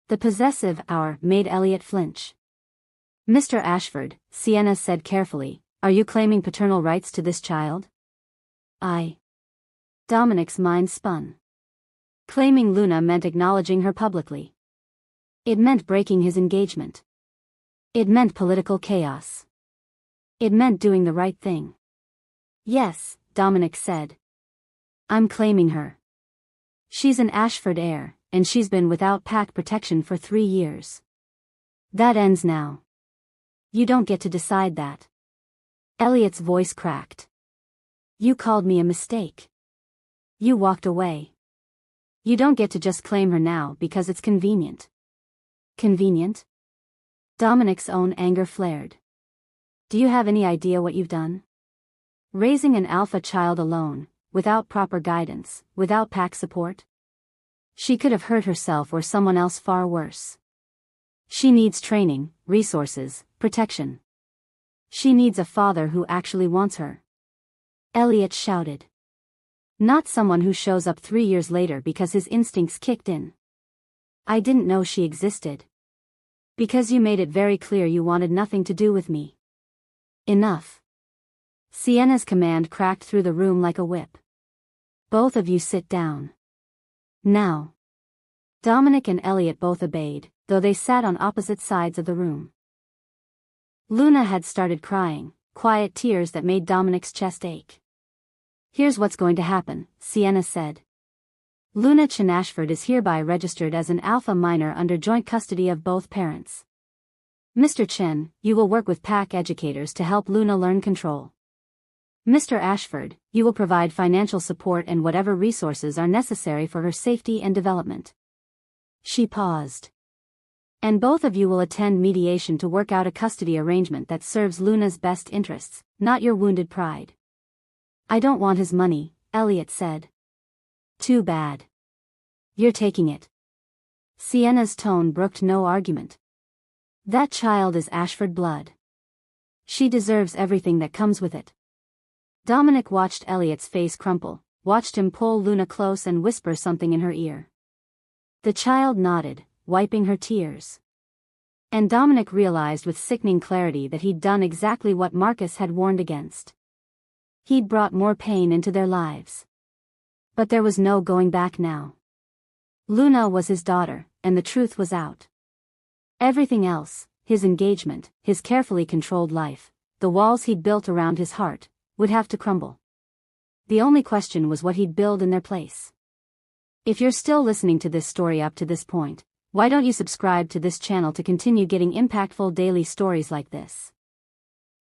The possessive "our" made Elliot flinch. Mr. Ashford, Sienna said carefully, are you claiming paternal rights to this child? Dominic's mind spun. Claiming Luna meant acknowledging her publicly. It meant breaking his engagement. It meant political chaos. It meant doing the right thing. Yes, Dominic said. I'm claiming her. She's an Ashford heir, and she's been without PAC protection for 3 years. That ends now. You don't get to decide that. Elliot's voice cracked. You called me a mistake. You walked away. You don't get to just claim her now because it's convenient. Convenient? Dominic's own anger flared. Do you have any idea what you've done? Raising an alpha child alone, without proper guidance, without PAC support? She could have hurt herself or someone else far worse. She needs training, resources, protection. She needs a father who actually wants her. Elliot shouted. Not someone who shows up 3 years later because his instincts kicked in. I didn't know she existed. Because you made it very clear you wanted nothing to do with me. Enough. Sienna's command cracked through the room like a whip. Both of you sit down. Now. Dominic and Elliot both obeyed, though they sat on opposite sides of the room. Luna had started crying, quiet tears that made Dominic's chest ache. Here's what's going to happen, Sienna said. Luna Chen Ashford is hereby registered as an alpha minor under joint custody of both parents. Mr. Chen, you will work with PAC educators to help Luna learn control. Mr. Ashford, you will provide financial support and whatever resources are necessary for her safety and development. She paused. And both of you will attend mediation to work out a custody arrangement that serves Luna's best interests, not your wounded pride. I don't want his money, Elliot said. Too bad. You're taking it. Sienna's tone brooked no argument. That child is Ashford blood. She deserves everything that comes with it. Dominic watched Elliot's face crumple, watched him pull Luna close and whisper something in her ear. The child nodded, wiping her tears. And Dominic realized with sickening clarity that he'd done exactly what Marcus had warned against. He'd brought more pain into their lives. But there was no going back now. Luna was his daughter, and the truth was out. Everything else, his engagement, his carefully controlled life, the walls he'd built around his heart, would have to crumble. The only question was what he'd build in their place. If you're still listening to this story up to this point, why don't you subscribe to this channel to continue getting impactful daily stories like this?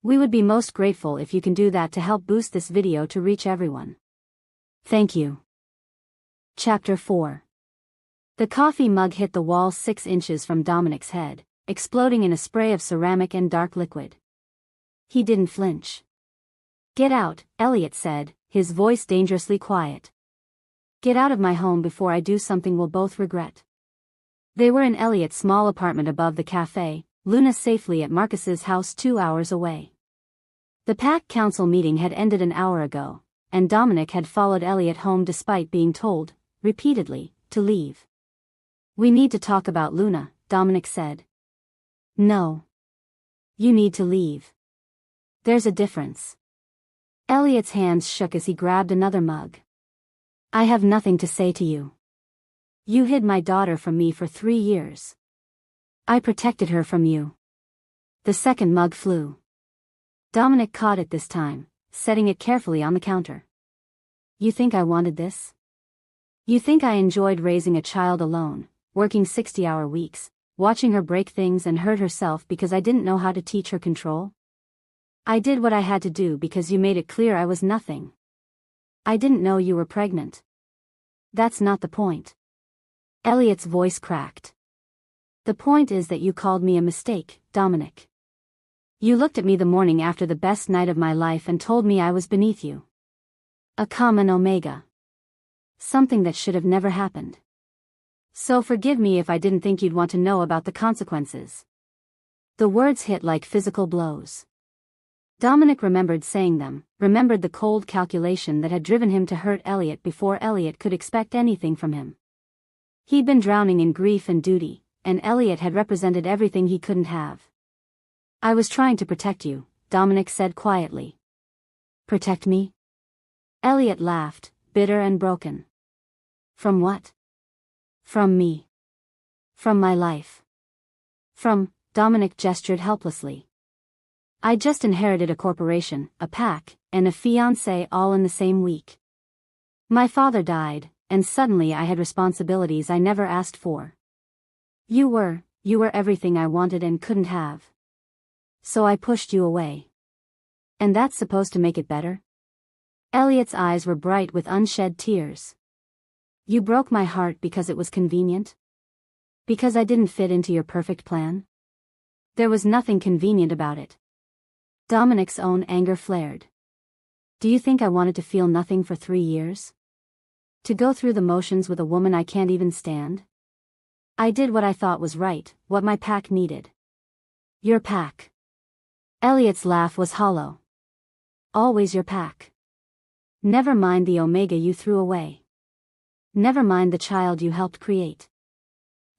We would be most grateful if you can do that to help boost this video to reach everyone. Thank you. Chapter 4. The coffee mug hit the wall 6 inches from Dominic's head, exploding in a spray of ceramic and dark liquid. He didn't flinch. Get out, Elliot said, his voice dangerously quiet. Get out of my home before I do something we'll both regret. They were in Elliot's small apartment above the cafe, Luna safely at Marcus's house 2 hours away. The PAC council meeting had ended an hour ago, and Dominic had followed Elliot home despite being told, repeatedly, to leave. We need to talk about Luna, Dominic said. No. You need to leave. There's a difference. Elliot's hands shook as he grabbed another mug. I have nothing to say to you. You hid my daughter from me for 3 years. I protected her from you. The second mug flew. Dominic caught it this time, setting it carefully on the counter. You think I wanted this? You think I enjoyed raising a child alone, working 60-hour weeks, watching her break things and hurt herself because I didn't know how to teach her control? I did what I had to do because you made it clear I was nothing. I didn't know you were pregnant. That's not the point. Elliot's voice cracked. The point is that you called me a mistake, Dominic. You looked at me the morning after the best night of my life and told me I was beneath you. A common omega. Something that should have never happened. So forgive me if I didn't think you'd want to know about the consequences. The words hit like physical blows. Dominic remembered saying them, remembered the cold calculation that had driven him to hurt Elliot before Elliot could expect anything from him. He'd been drowning in grief and duty, and Elliot had represented everything he couldn't have. I was trying to protect you, Dominic said quietly. Protect me? Elliot laughed, bitter and broken. From what? From me. From my life. Dominic gestured helplessly. I just inherited a corporation, a PAC, and a fiancé all in the same week. My father died, and suddenly I had responsibilities I never asked for. You were everything I wanted and couldn't have. So I pushed you away. And that's supposed to make it better? Elliot's eyes were bright with unshed tears. You broke my heart because it was convenient? Because I didn't fit into your perfect plan? There was nothing convenient about it. Dominic's own anger flared. Do you think I wanted to feel nothing for 3 years? To go through the motions with a woman I can't even stand? I did what I thought was right, what my pack needed. Your pack. Elliot's laugh was hollow. Always your pack. Never mind the Omega you threw away. Never mind the child you helped create.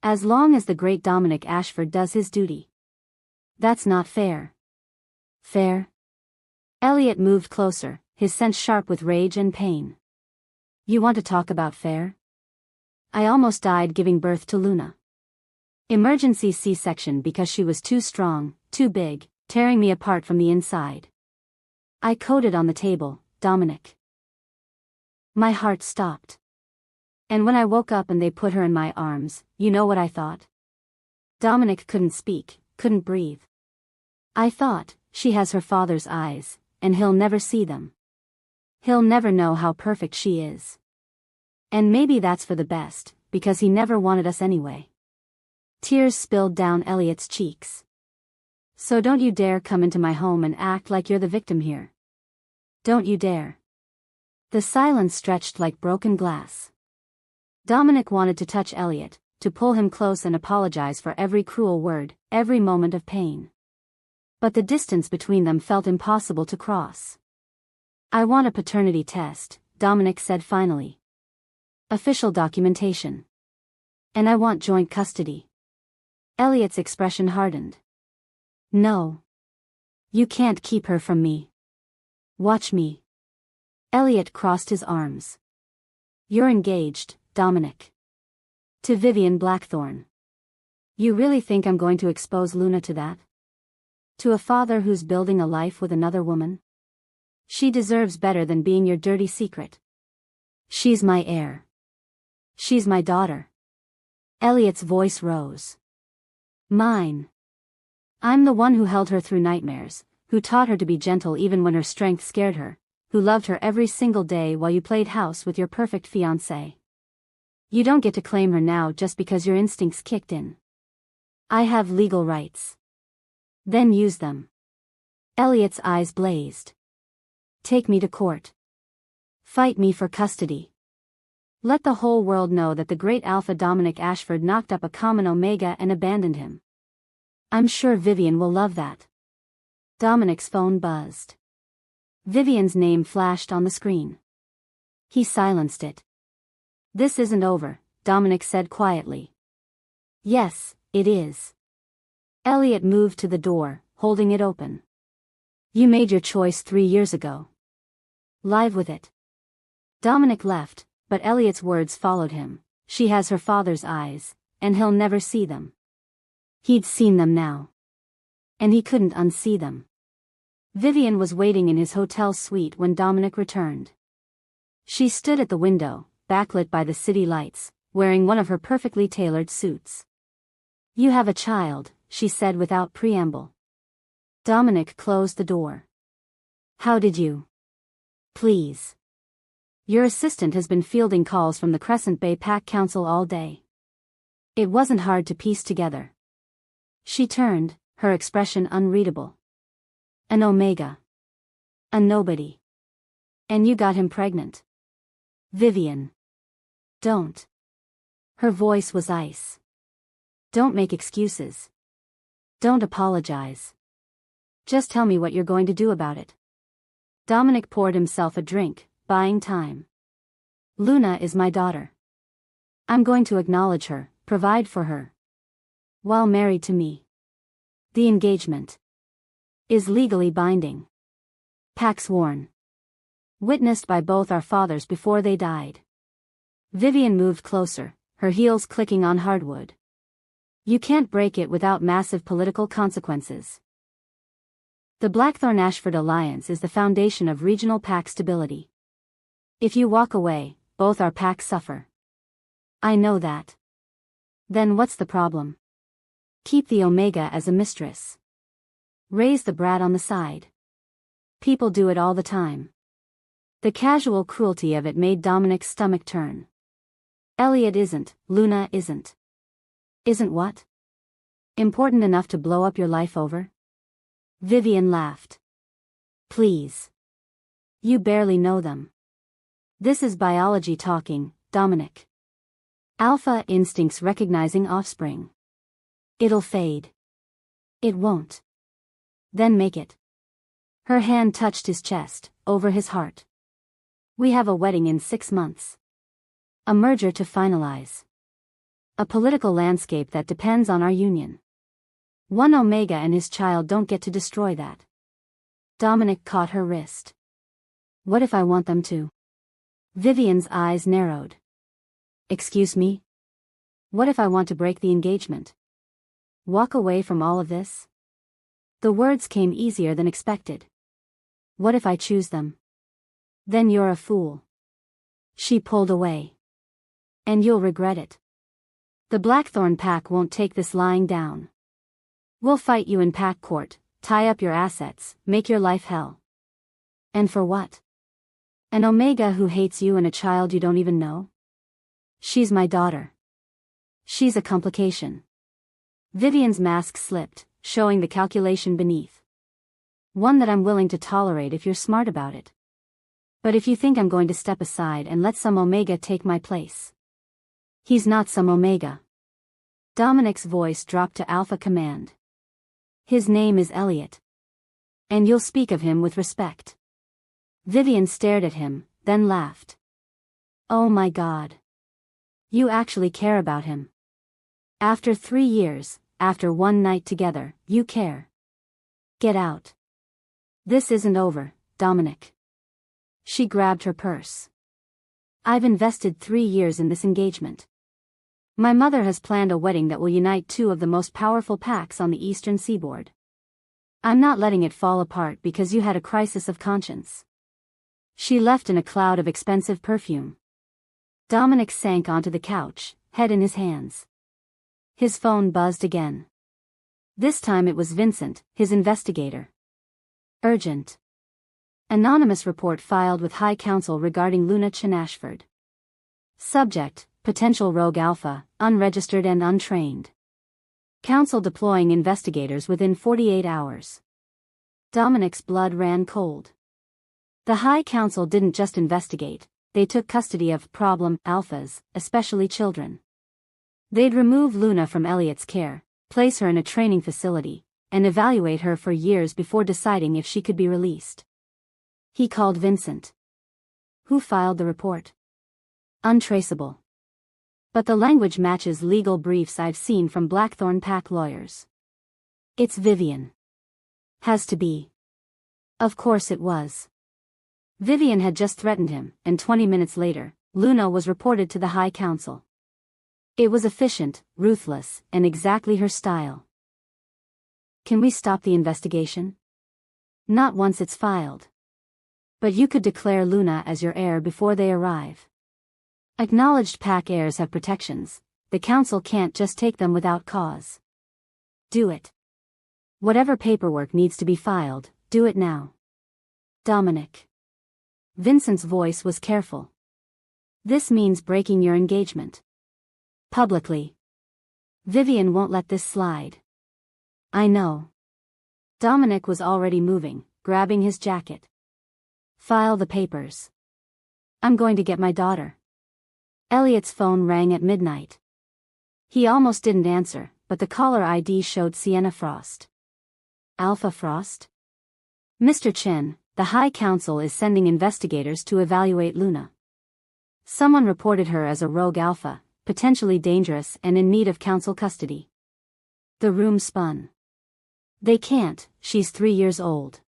As long as the great Dominic Ashford does his duty. That's not fair. Fair? Elliot moved closer, his sense sharp with rage and pain. You want to talk about fair? I almost died giving birth to Luna. Emergency C-section because she was too strong, too big, tearing me apart from the inside. I coded on the table, Dominic. My heart stopped. And when I woke up and they put her in my arms, you know what I thought? Dominic couldn't speak, couldn't breathe. I thought, she has her father's eyes, and he'll never see them. He'll never know how perfect she is. And maybe that's for the best, because he never wanted us anyway. Tears spilled down Elliot's cheeks. So don't you dare come into my home and act like you're the victim here. Don't you dare. The silence stretched like broken glass. Dominic wanted to touch Elliot, to pull him close and apologize for every cruel word, every moment of pain. But the distance between them felt impossible to cross. I want a paternity test, Dominic said finally. Official documentation. And I want joint custody. Elliot's expression hardened. No. You can't keep her from me. Watch me. Elliot crossed his arms. You're engaged, Dominic. To Vivian Blackthorne. You really think I'm going to expose Luna to that? To a father who's building a life with another woman? She deserves better than being your dirty secret. She's my heir. She's my daughter. Elliot's voice rose. Mine. I'm the one who held her through nightmares, who taught her to be gentle even when her strength scared her, who loved her every single day while you played house with your perfect fiancé. You don't get to claim her now just because your instincts kicked in. I have legal rights. Then use them. Elliot's eyes blazed. Take me to court. Fight me for custody. Let the whole world know that the great Alpha Dominic Ashford knocked up a common Omega and abandoned him. I'm sure Vivian will love that. Dominic's phone buzzed. Vivian's name flashed on the screen. He silenced it. This isn't over, Dominic said quietly. Yes, it is. Elliot moved to the door, holding it open. You made your choice 3 years ago. Live with it. Dominic left, but Elliot's words followed him. She has her father's eyes, and he'll never see them. He'd seen them now. And he couldn't unsee them. Vivian was waiting in his hotel suite when Dominic returned. She stood at the window, backlit by the city lights, wearing one of her perfectly tailored suits. You have a child, she said without preamble. Dominic closed the door. How did you? Please. Your assistant has been fielding calls from the Crescent Bay Pack Council all day. It wasn't hard to piece together. She turned, her expression unreadable. An Omega. A nobody. And you got him pregnant. Vivian. Don't. Her voice was ice. Don't make excuses. Don't apologize. Just tell me what you're going to do about it. Dominic poured himself a drink, buying time. Luna is my daughter. I'm going to acknowledge her, provide for her. While married to me. The engagement is legally binding. Pact sworn. Witnessed by both our fathers before they died. Vivian moved closer, her heels clicking on hardwood. You can't break it without massive political consequences. The Blackthorn-Ashford alliance is the foundation of regional pact stability. If you walk away, both our pacts suffer. I know that. Then what's the problem? Keep the Omega as a mistress. Raise the brat on the side. People do it all the time. The casual cruelty of it made Dominic's stomach turn. Elliot isn't, Luna isn't. Isn't what? Important enough to blow up your life over? Vivian laughed. Please. You barely know them. This is biology talking, Dominic. Alpha instincts recognizing offspring. It'll fade. It won't. Then make it. Her hand touched his chest, over his heart. We have a wedding in 6 months. A merger to finalize. A political landscape that depends on our union. One Omega and his child don't get to destroy that. Dominic caught her wrist. What if I want them to? Vivian's eyes narrowed. Excuse me? What if I want to break the engagement? Walk away from all of this? The words came easier than expected. What if I choose them? Then you're a fool. She pulled away. And you'll regret it. The Blackthorn pack won't take this lying down. We'll fight you in pack court, tie up your assets, make your life hell. And for what? An Omega who hates you and a child you don't even know? She's my daughter. She's a complication. Vivian's mask slipped, showing the calculation beneath. One that I'm willing to tolerate if you're smart about it. But if you think I'm going to step aside and let some Omega take my place. He's not some Omega. Dominic's voice dropped to alpha command. His name is Elliot. And you'll speak of him with respect. Vivian stared at him, then laughed. Oh my God. You actually care about him. After 3 years, after one night together, you care. Get out. This isn't over, Dominic. She grabbed her purse. I've invested 3 years in this engagement. My mother has planned a wedding that will unite 2 of the most powerful packs on the eastern seaboard. I'm not letting it fall apart because you had a crisis of conscience. She left in a cloud of expensive perfume. Dominic sank onto the couch, head in his hands. His phone buzzed again. This time it was Vincent, his investigator. Urgent. Anonymous report filed with High Council regarding Luna Ashford. Subject, potential rogue alpha, unregistered and untrained. Council deploying investigators within 48 hours. Dominic's blood ran cold. The High Council didn't just investigate, they took custody of problem alphas, especially children. They'd remove Luna from Elliot's care, place her in a training facility, and evaluate her for years before deciding if she could be released. He called Vincent. Who filed the report? Untraceable. But the language matches legal briefs I've seen from Blackthorn Pack lawyers. It's Vivian. Has to be. Of course it was. Vivian had just threatened him, and 20 minutes later, Luna was reported to the High Council. It was efficient, ruthless, and exactly her style. Can we stop the investigation? Not once it's filed. But you could declare Luna as your heir before they arrive. Acknowledged pack heirs have protections, the council can't just take them without cause. Do it. Whatever paperwork needs to be filed, do it now. Dominic. Vincent's voice was careful. This means breaking your engagement. Publicly. Vivian won't let this slide. I know. Dominic was already moving, grabbing his jacket. File the papers. I'm going to get my daughter. Elliot's phone rang at midnight. He almost didn't answer, but the caller ID showed Sienna Frost. Alpha Frost? Mr. Chen, the High Council is sending investigators to evaluate Luna. Someone reported her as a rogue alpha, potentially dangerous and in need of council custody. The room spun. They can't, she's 3 years old.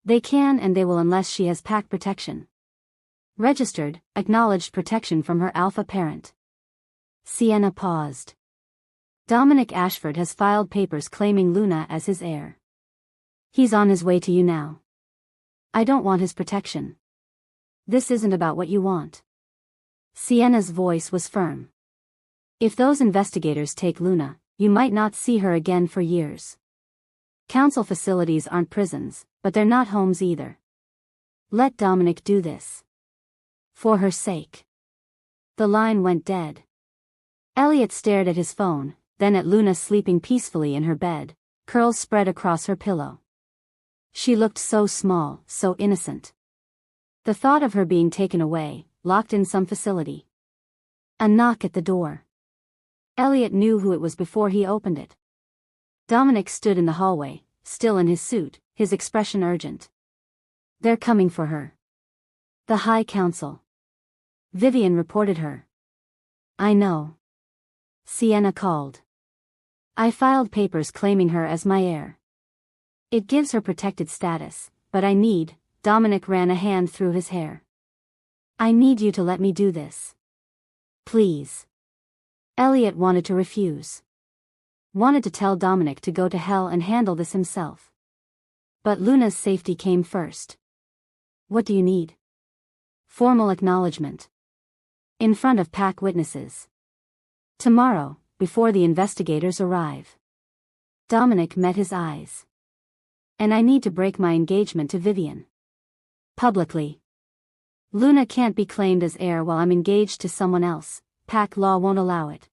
They can and they will unless she has pack protection. Registered, acknowledged protection from her alpha parent. Sienna paused. Dominic Ashford has filed papers claiming Luna as his heir. He's on his way to you now. I don't want his protection. This isn't about what you want. Sienna's voice was firm. If those investigators take Luna, you might not see her again for years. Council facilities aren't prisons, but they're not homes either. Let Dominic do this. For her sake. The line went dead. Elliot stared at his phone, then at Luna sleeping peacefully in her bed, curls spread across her pillow. She looked so small, so innocent. The thought of her being taken away, locked in some facility. A knock at the door. Elliot knew who it was before he opened it. Dominic stood in the hallway, still in his suit, his expression urgent. They're coming for her. The High Council. Vivian reported her. I know. Sienna called. I filed papers claiming her as my heir. It gives her protected status, but I need, Dominic ran a hand through his hair. I need you to let me do this. Please. Elliot wanted to refuse. Wanted to tell Dominic to go to hell and handle this himself. But Luna's safety came first. What do you need? Formal acknowledgement. In front of pack witnesses. Tomorrow, before the investigators arrive. Dominic met his eyes. And I need to break my engagement to Vivian. Publicly. Luna can't be claimed as heir while I'm engaged to someone else, pack law won't allow it.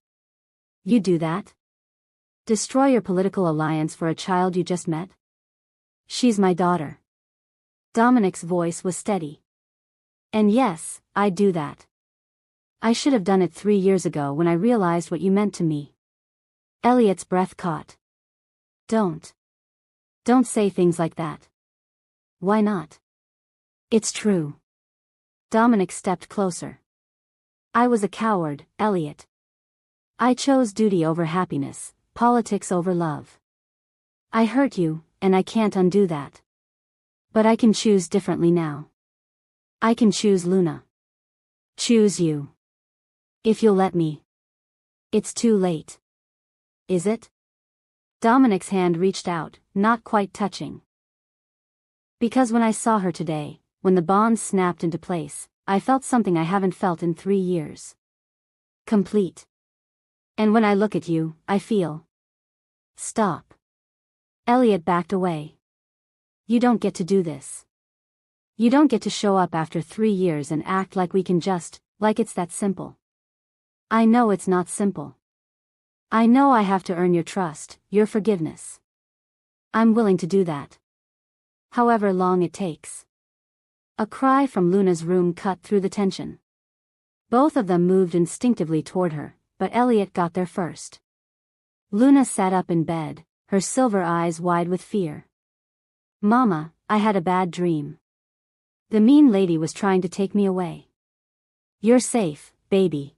You do that? Destroy your political alliance for a child you just met? She's my daughter. Dominic's voice was steady. And yes, I'd do that. I should have done it 3 years ago when I realized what you meant to me. Elliot's breath caught. Don't say things like that. Why not? It's true. Dominic stepped closer. I was a coward, Elliot. I chose duty over happiness, politics over love. I hurt you, and I can't undo that. But I can choose differently now. I can choose Luna. Choose you. If you'll let me. It's too late. Is it? Dominic's hand reached out, not quite touching. Because when I saw her today, when the bonds snapped into place, I felt something I haven't felt in 3 years. Complete. And when I look at you, I feel. Stop. Elliot backed away. You don't get to do this. You don't get to show up after 3 years and act like we can just, like it's that simple. I know it's not simple. I know I have to earn your trust, your forgiveness. I'm willing to do that. However long it takes. A cry from Luna's room cut through the tension. Both of them moved instinctively toward her, but Elliot got there first. Luna sat up in bed, her silver eyes wide with fear. Mama, I had a bad dream. The mean lady was trying to take me away. You're safe, baby.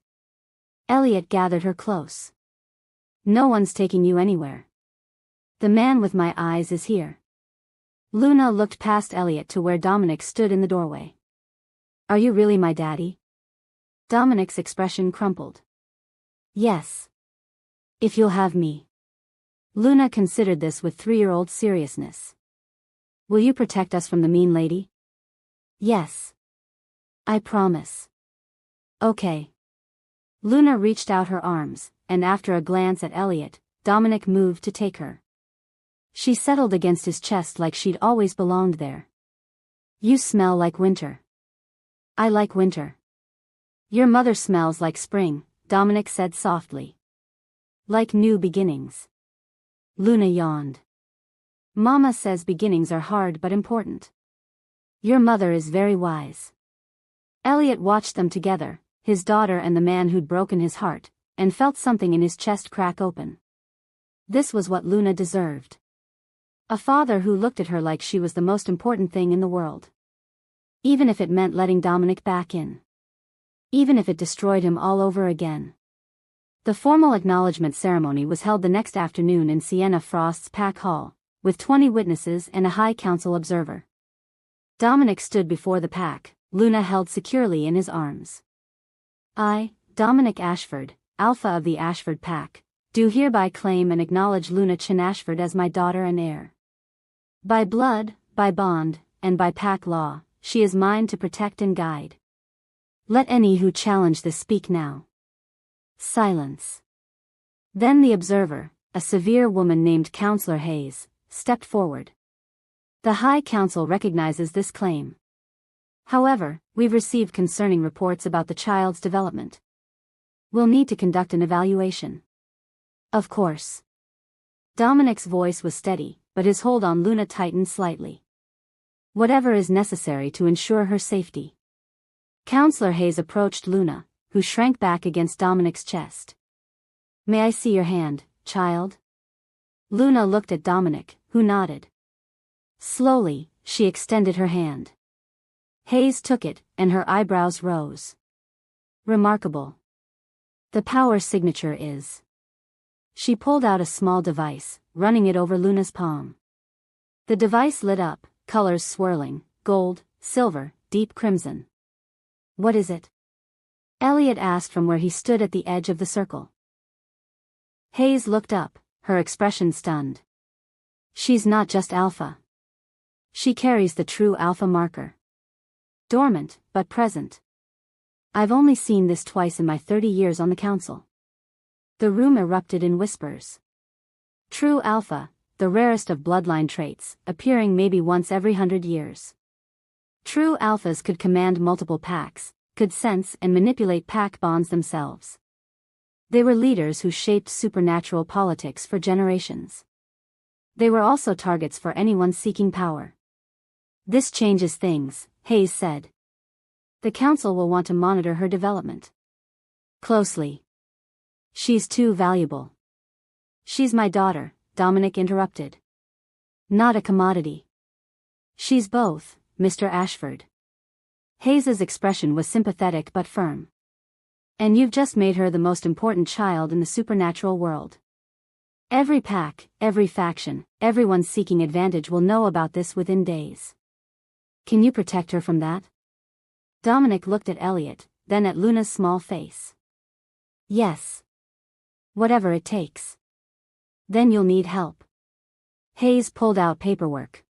Elliot gathered her close. No one's taking you anywhere. The man with my eyes is here. Luna looked past Elliot to where Dominic stood in the doorway. Are you really my daddy? Dominic's expression crumpled. Yes. If you'll have me. Luna considered this with 3-year-old seriousness. Will you protect us from the mean lady? Yes. I promise. Okay. Luna reached out her arms, and after a glance at Elliot, Dominic moved to take her. She settled against his chest like she'd always belonged there. You smell like winter. I like winter. Your mother smells like spring, Dominic said softly. Like new beginnings. Luna yawned. Mama says beginnings are hard but important. Your mother is very wise. Elliot watched them together, his daughter and the man who'd broken his heart, and felt something in his chest crack open. This was what Luna deserved. A father who looked at her like she was the most important thing in the world. Even if it meant letting Dominic back in. Even if it destroyed him all over again. The formal acknowledgement ceremony was held the next afternoon in Sienna Frost's Pack Hall, with 20 witnesses and a High Council observer. Dominic stood before the pack, Luna held securely in his arms. I, Dominic Ashford, Alpha of the Ashford Pack, do hereby claim and acknowledge Luna Chin Ashford as my daughter and heir. By blood, by bond, and by pack law, she is mine to protect and guide. Let any who challenge this speak now. Silence. Then the observer, a severe woman named Counselor Hayes, stepped forward. The High Council recognizes this claim. However, we've received concerning reports about the child's development. We'll need to conduct an evaluation. Of course. Dominic's voice was steady, but his hold on Luna tightened slightly. Whatever is necessary to ensure her safety. Counselor Hayes approached Luna, who shrank back against Dominic's chest. May I see your hand, child? Luna looked at Dominic, who nodded. Slowly, she extended her hand. Hayes took it, and her eyebrows rose. Remarkable. The power signature is. She pulled out a small device, running it over Luna's palm. The device lit up, colors swirling, gold, silver, deep crimson. What is it? Elliot asked from where he stood at the edge of the circle. Hayes looked up, her expression stunned. She's not just Alpha. She carries the true Alpha marker. Dormant, but present. I've only seen this twice in my 30 years on the council. The room erupted in whispers. True Alpha, the rarest of bloodline traits, appearing maybe once every 100 years. True Alphas could command multiple packs, could sense and manipulate pack bonds themselves. They were leaders who shaped supernatural politics for generations. They were also targets for anyone seeking power. This changes things, Hayes said. The council will want to monitor her development closely. She's too valuable. She's my daughter, Dominic interrupted. Not a commodity. She's both, Mr. Ashford. Hayes's expression was sympathetic but firm. And you've just made her the most important child in the supernatural world. Every pack, every faction, everyone seeking advantage will know about this within days. Can you protect her from that? Dominic looked at Elliot, then at Luna's small face. Yes. Whatever it takes. Then you'll need help. Hayes pulled out paperwork.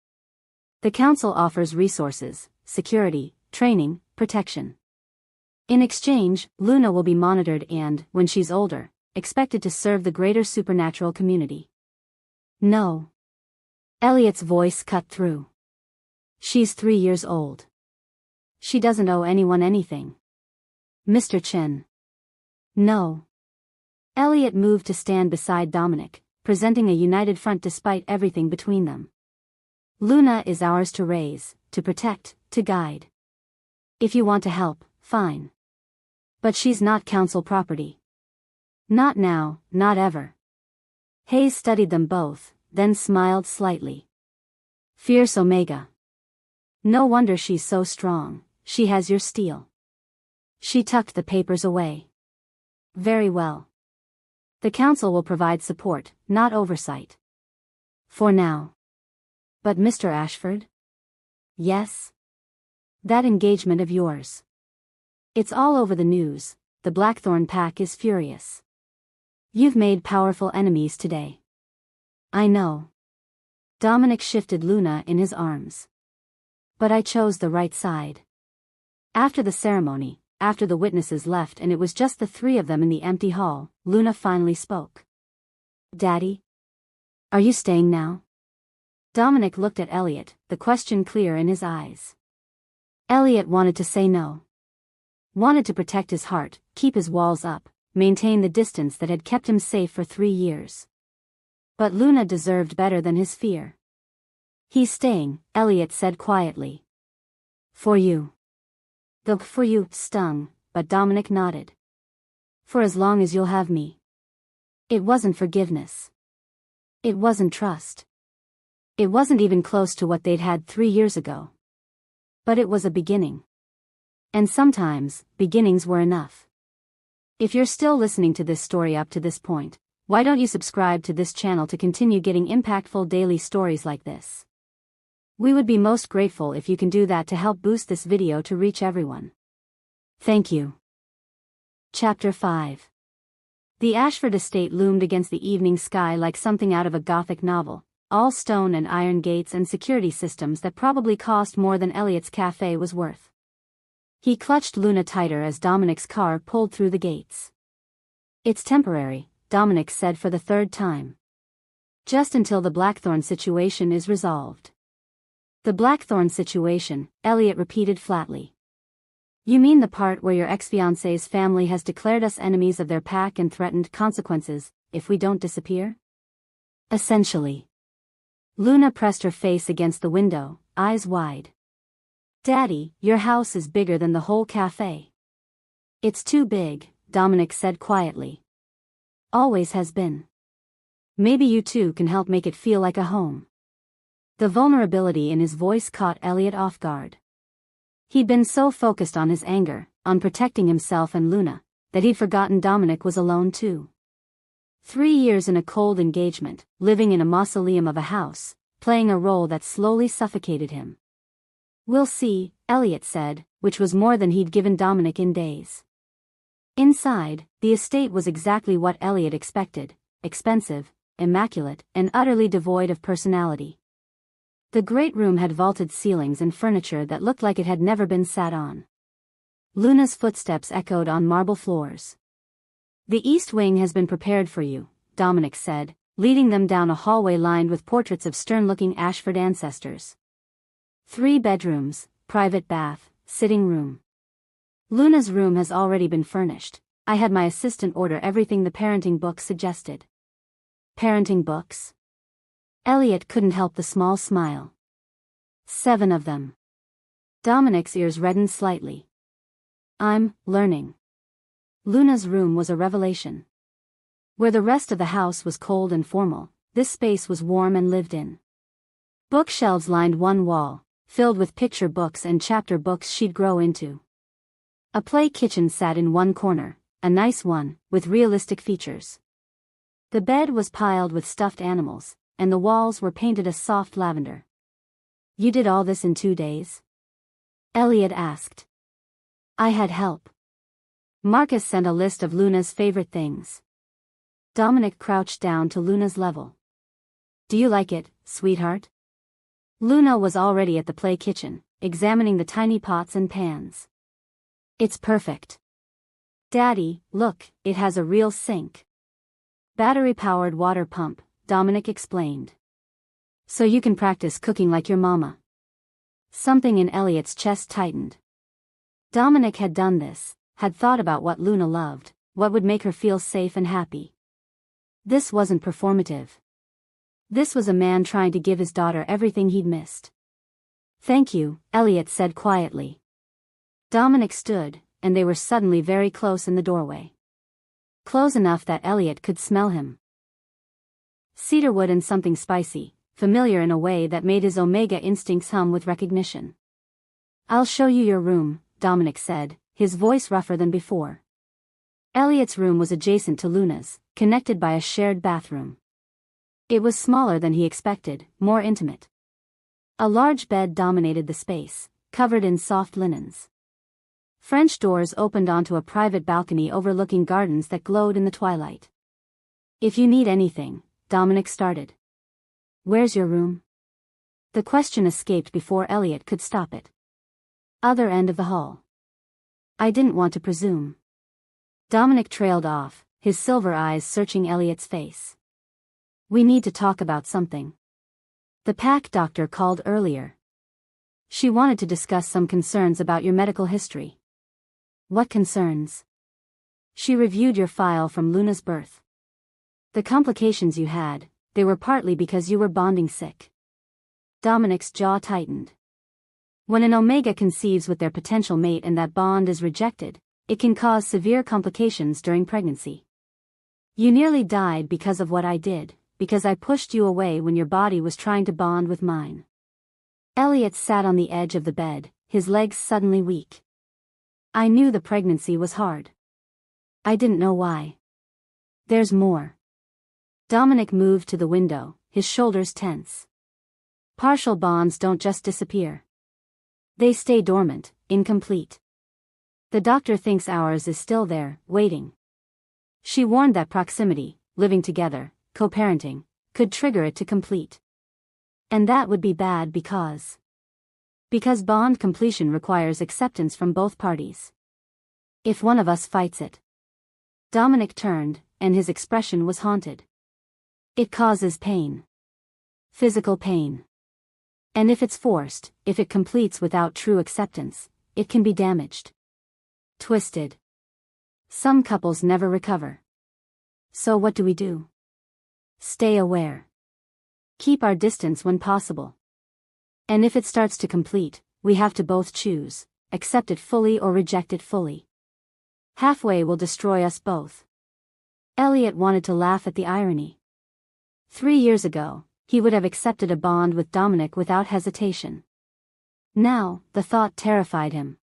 The council offers resources, security, training, protection. In exchange, Luna will be monitored and, when she's older, expected to serve the greater supernatural community. No. Elliot's voice cut through. She's 3 years old. She doesn't owe anyone anything. Mr. Chen. No. Elliot moved to stand beside Dominic, presenting a united front despite everything between them. Luna is ours to raise, to protect, to guide. If you want to help, fine. But she's not council property. Not now, not ever. Hayes studied them both, then smiled slightly. Fierce Omega. No wonder she's so strong, she has your steel. She tucked the papers away. Very well. The council will provide support, not oversight. For now. But Mr. Ashford? Yes? That engagement of yours. It's all over the news, the Blackthorn Pack is furious. You've made powerful enemies today. I know. Dominic shifted Luna in his arms. But I chose the right side. After the ceremony, after the witnesses left and it was just the three of them in the empty hall, Luna finally spoke. Daddy? Are you staying now? Dominic looked at Elliot, the question clear in his eyes. Elliot wanted to say no. Wanted to protect his heart, keep his walls up, maintain the distance that had kept him safe for 3 years. But Luna deserved better than his fear. He's staying, Elliot said quietly. For you. The "for you" stung, but Dominic nodded. For as long as you'll have me. It wasn't forgiveness. It wasn't trust. It wasn't even close to what they'd had 3 years ago. But it was a beginning. And sometimes, beginnings were enough. If you're still listening to this story up to this point, why don't you subscribe to this channel to continue getting impactful daily stories like this? We would be most grateful if you can do that to help boost this video to reach everyone. Thank you. Chapter 5. The Ashford estate loomed against the evening sky like something out of a Gothic novel, all stone and iron gates and security systems that probably cost more than Elliot's cafe was worth. He clutched Luna tighter as Dominic's car pulled through the gates. It's temporary, Dominic said for the third time. Just until the Blackthorn situation is resolved. The Blackthorn situation, Elliot repeated flatly. You mean the part where your ex-fiancé's family has declared us enemies of their pack and threatened consequences if we don't disappear? Essentially. Luna pressed her face against the window, eyes wide. Daddy, your house is bigger than the whole cafe. It's too big, Dominic said quietly. Always has been. Maybe you two can help make it feel like a home. The vulnerability in his voice caught Elliot off guard. He'd been so focused on his anger, on protecting himself and Luna, that he'd forgotten Dominic was alone too. 3 years in a cold engagement, living in a mausoleum of a house, playing a role that slowly suffocated him. We'll see, Elliot said, which was more than he'd given Dominic in days. Inside, the estate was exactly what Elliot expected, expensive, immaculate, and utterly devoid of personality. The great room had vaulted ceilings and furniture that looked like it had never been sat on. Luna's footsteps echoed on marble floors. The East Wing has been prepared for you, Dominic said, leading them down a hallway lined with portraits of stern-looking Ashford ancestors. 3 bedrooms, private bath, sitting room. Luna's room has already been furnished. I had my assistant order everything the parenting book suggested. Parenting books? Elliot couldn't help the small smile. 7 of them. Dominic's ears reddened slightly. I'm learning. Luna's room was a revelation. Where the rest of the house was cold and formal, this space was warm and lived in. Bookshelves lined one wall, filled with picture books and chapter books she'd grow into. A play kitchen sat in one corner, a nice one, with realistic features. The bed was piled with stuffed animals, and the walls were painted a soft lavender. You did all this in 2 days? Elliot asked. I had help. Marcus sent a list of Luna's favorite things. Dominic crouched down to Luna's level. Do you like it, sweetheart? Luna was already at the play kitchen, examining the tiny pots and pans. It's perfect. Daddy, look, it has a real sink. Battery-powered water pump, Dominic explained. So you can practice cooking like your mama. Something in Elliot's chest tightened. Dominic had done this, had thought about what Luna loved, what would make her feel safe and happy. This wasn't performative. This was a man trying to give his daughter everything he'd missed. Thank you, Elliot said quietly. Dominic stood, and they were suddenly very close in the doorway. Close enough that Elliot could smell him. Cedarwood and something spicy, familiar in a way that made his Omega instincts hum with recognition. I'll show you your room, Dominic said, his voice rougher than before. Elliot's room was adjacent to Luna's, connected by a shared bathroom. It was smaller than he expected, more intimate. A large bed dominated the space, covered in soft linens. French doors opened onto a private balcony overlooking gardens that glowed in the twilight. If you need anything, Dominic started. Where's your room? The question escaped before Elliot could stop it. Other end of the hall. I didn't want to presume. Dominic trailed off, his silver eyes searching Elliot's face. We need to talk about something. The pack doctor called earlier. She wanted to discuss some concerns about your medical history. What concerns? She reviewed your file from Luna's birth. The complications you had, they were partly because you were bonding sick. Dominic's jaw tightened. When an Omega conceives with their potential mate and that bond is rejected, It can cause severe complications during pregnancy. You nearly died because of what I did, because I pushed you away when your body was trying to bond with mine. Elliot sat on the edge of the bed, his legs suddenly weak. I knew the pregnancy was hard. I didn't know why. There's more. Dominic moved to the window, his shoulders tense. Partial bonds don't just disappear. They stay dormant, incomplete. The doctor thinks ours is still there, waiting. She warned that proximity, living together, co-parenting, could trigger it to complete. And that would be bad because bond completion requires acceptance from both parties. If one of us fights it. Dominic turned, and his expression was haunted. It causes pain. Physical pain. And if it's forced, if it completes without true acceptance, it can be damaged. Twisted. Some couples never recover. So what do we do? Stay aware. Keep our distance when possible. And if it starts to complete, we have to both choose, accept it fully or reject it fully. Halfway will destroy us both. Elliot wanted to laugh at the irony. 3 years ago, he would have accepted a bond with Dominic without hesitation. Now, the thought terrified him.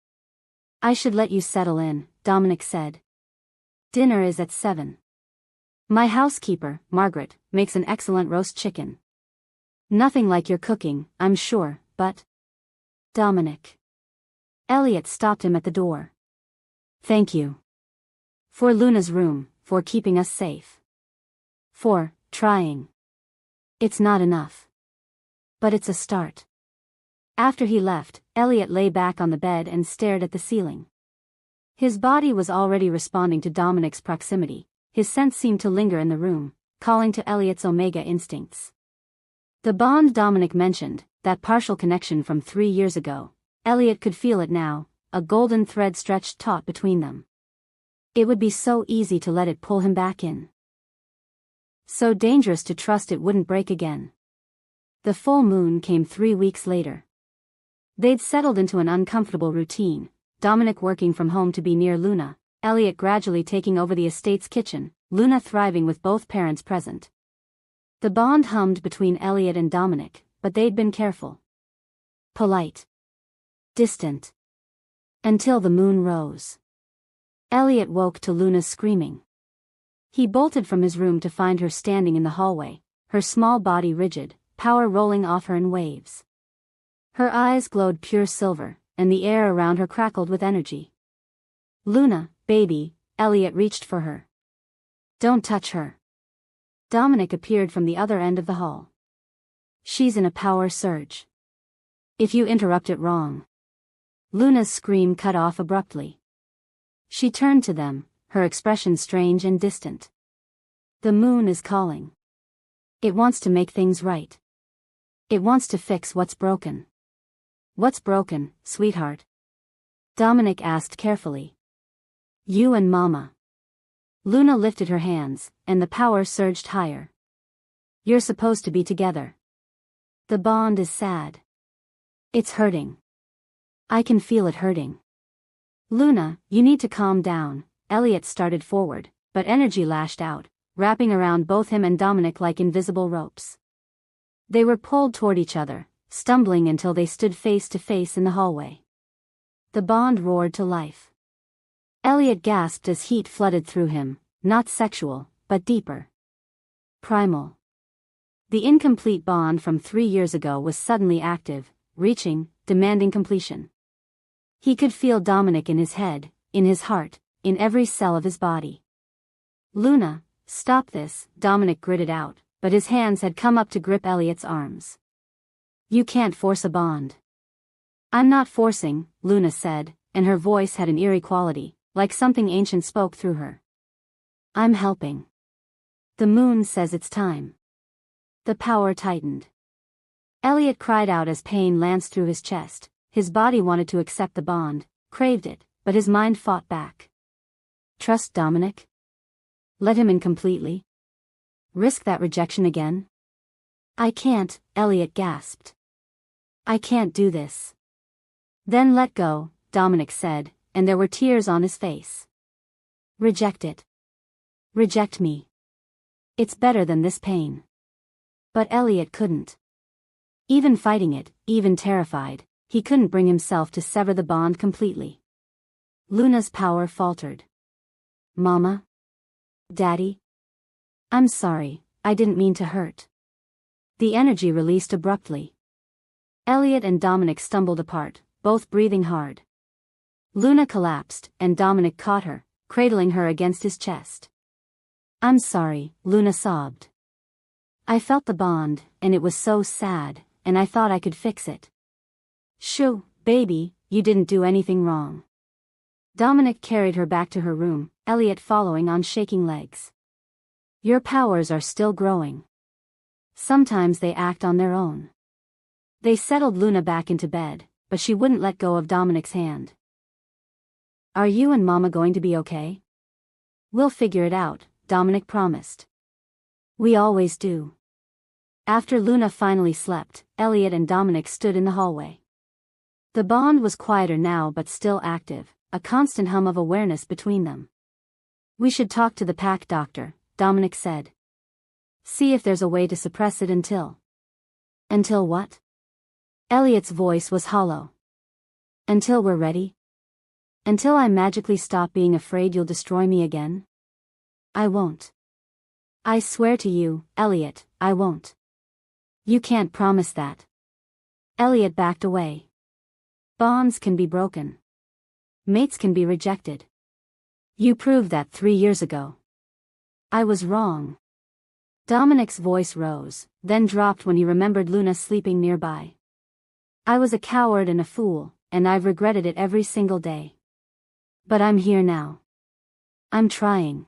I should let you settle in, Dominic said. Dinner is at 7. My housekeeper, Margaret, makes an excellent roast chicken. Nothing like your cooking, I'm sure, but... Dominic. Elliot stopped him at the door. Thank you. For Luna's room, for keeping us safe. For trying. It's not enough. But it's a start. After he left, Elliot lay back on the bed and stared at the ceiling. His body was already responding to Dominic's proximity. His scent seemed to linger in the room, calling to Elliot's omega instincts. The bond Dominic mentioned, that partial connection from 3 years ago, Elliot could feel it now, a golden thread stretched taut between them. It would be so easy to let it pull him back in. So dangerous to trust it wouldn't break again. The full moon came 3 weeks later. They'd settled into an uncomfortable routine, Dominic working from home to be near Luna, Elliot gradually taking over the estate's kitchen, Luna thriving with both parents present. The bond hummed between Elliot and Dominic, but they'd been careful. Polite. Distant. Until the moon rose. Elliot woke to Luna's screaming. He bolted from his room to find her standing in the hallway, her small body rigid, power rolling off her in waves. Her eyes glowed pure silver, and the air around her crackled with energy. Luna, baby, Elliot reached for her. Don't touch her. Dominic appeared from the other end of the hall. She's in a power surge. If you interrupt it wrong. Luna's scream cut off abruptly. She turned to them, her expression strange and distant. The moon is calling. It wants to make things right. It wants to fix what's broken. What's broken, sweetheart? Dominic asked carefully. You and Mama. Luna lifted her hands, and the power surged higher. You're supposed to be together. The bond is sad. It's hurting. I can feel it hurting. Luna, you need to calm down. Elliot started forward, but energy lashed out, wrapping around both him and Dominic like invisible ropes. They were pulled toward each other, stumbling until they stood face to face in the hallway. The bond roared to life. Elliot gasped as heat flooded through him, not sexual, but deeper. Primal. The incomplete bond from 3 years ago was suddenly active, reaching, demanding completion. He could feel Dominic in his head, in his heart, in every cell of his body. Luna, stop this, Dominic gritted out, but his hands had come up to grip Elliot's arms. You can't force a bond. I'm not forcing, Luna said, and her voice had an eerie quality, like something ancient spoke through her. I'm helping. The moon says it's time. The power tightened. Elliot cried out as pain lanced through his chest. His body wanted to accept the bond, craved it, but his mind fought back. Trust Dominic? Let him in completely? Risk that rejection again? I can't, Elliot gasped. I can't do this. Then let go, Dominic said, and there were tears on his face. Reject it. Reject me. It's better than this pain. But Elliot couldn't. Even fighting it, even terrified, he couldn't bring himself to sever the bond completely. Luna's power faltered. Mama? Daddy? I'm sorry, I didn't mean to hurt. The energy released abruptly. Elliot and Dominic stumbled apart, both breathing hard. Luna collapsed, and Dominic caught her, cradling her against his chest. I'm sorry, Luna sobbed. I felt the bond, and it was so sad, and I thought I could fix it. Shoo, baby, you didn't do anything wrong. Dominic carried her back to her room, Elliot following on shaking legs. Your powers are still growing. Sometimes they act on their own. They settled Luna back into bed, but she wouldn't let go of Dominic's hand. Are you and Mama going to be okay? We'll figure it out, Dominic promised. We always do. After Luna finally slept, Elliot and Dominic stood in the hallway. The bond was quieter now but still active, a constant hum of awareness between them. We should talk to the pack doctor, Dominic said. See if there's a way to suppress it until... Until what? Elliot's voice was hollow. Until we're ready? Until I magically stop being afraid you'll destroy me again? I won't. I swear to you, Elliot, I won't. You can't promise that. Elliot backed away. Bonds can be broken. Mates can be rejected. You proved that 3 years ago. I was wrong. Dominic's voice rose, then dropped when he remembered Luna sleeping nearby. I was a coward and a fool, and I've regretted it every single day. But I'm here now. I'm trying.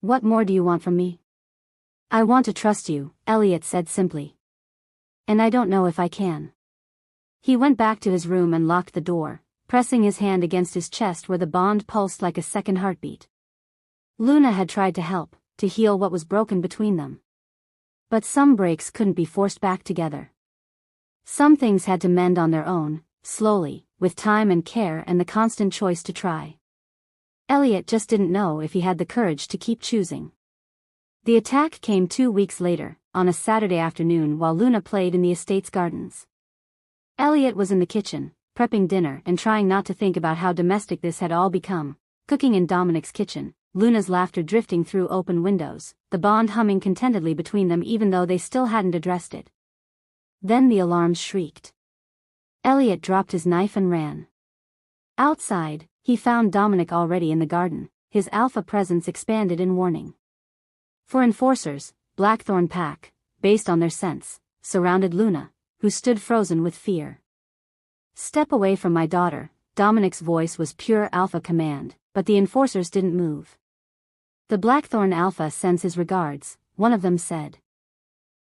What more do you want from me? I want to trust you, Elliot said simply. And I don't know if I can. He went back to his room and locked the door, pressing his hand against his chest where the bond pulsed like a second heartbeat. Luna had tried to help, to heal what was broken between them. But some breaks couldn't be forced back together. Some things had to mend on their own, slowly, with time and care and the constant choice to try. Elliot just didn't know if he had the courage to keep choosing. The attack came 2 weeks later, on a Saturday afternoon while Luna played in the estate's gardens. Elliot was in the kitchen, prepping dinner and trying not to think about how domestic this had all become, cooking in Dominic's kitchen, Luna's laughter drifting through open windows, the bond humming contentedly between them even though they still hadn't addressed it. Then the alarms shrieked. Elliot dropped his knife and ran. Outside, he found Dominic already in the garden, his alpha presence expanded in warning. For enforcers, Blackthorn Pack, based on their sense, surrounded Luna, who stood frozen with fear. Step away from my daughter, Dominic's voice was pure alpha command, but the enforcers didn't move. The Blackthorn Alpha sends his regards, one of them said.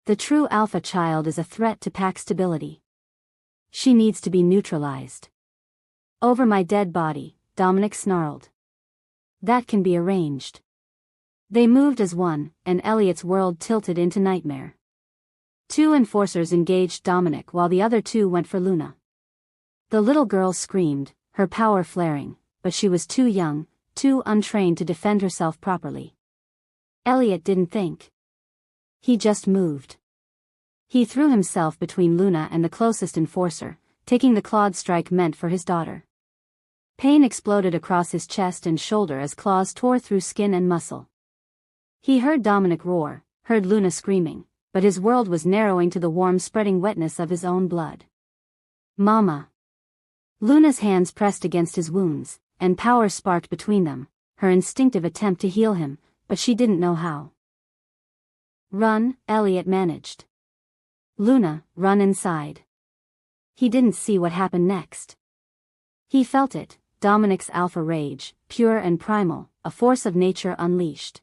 The true alpha child is a threat to pack stability. She needs to be neutralized. Over my dead body, Dominic snarled. That can be arranged. They moved as one, and Elliot's world tilted into nightmare. 2 enforcers engaged Dominic while the other 2 went for Luna. The little girl screamed, her power flaring, but she was too young, too untrained to defend herself properly. Elliot didn't think. He just moved. He threw himself between Luna and the closest enforcer, taking the clawed strike meant for his daughter. Pain exploded across his chest and shoulder as claws tore through skin and muscle. He heard Dominic roar, heard Luna screaming, but his world was narrowing to the warm spreading wetness of his own blood. Mama. Luna's hands pressed against his wounds, and power sparked between them, her instinctive attempt to heal him, but she didn't know how. Run, Elliot managed. Luna, run inside. He didn't see what happened next. He felt it, Dominic's alpha rage, pure and primal, a force of nature unleashed.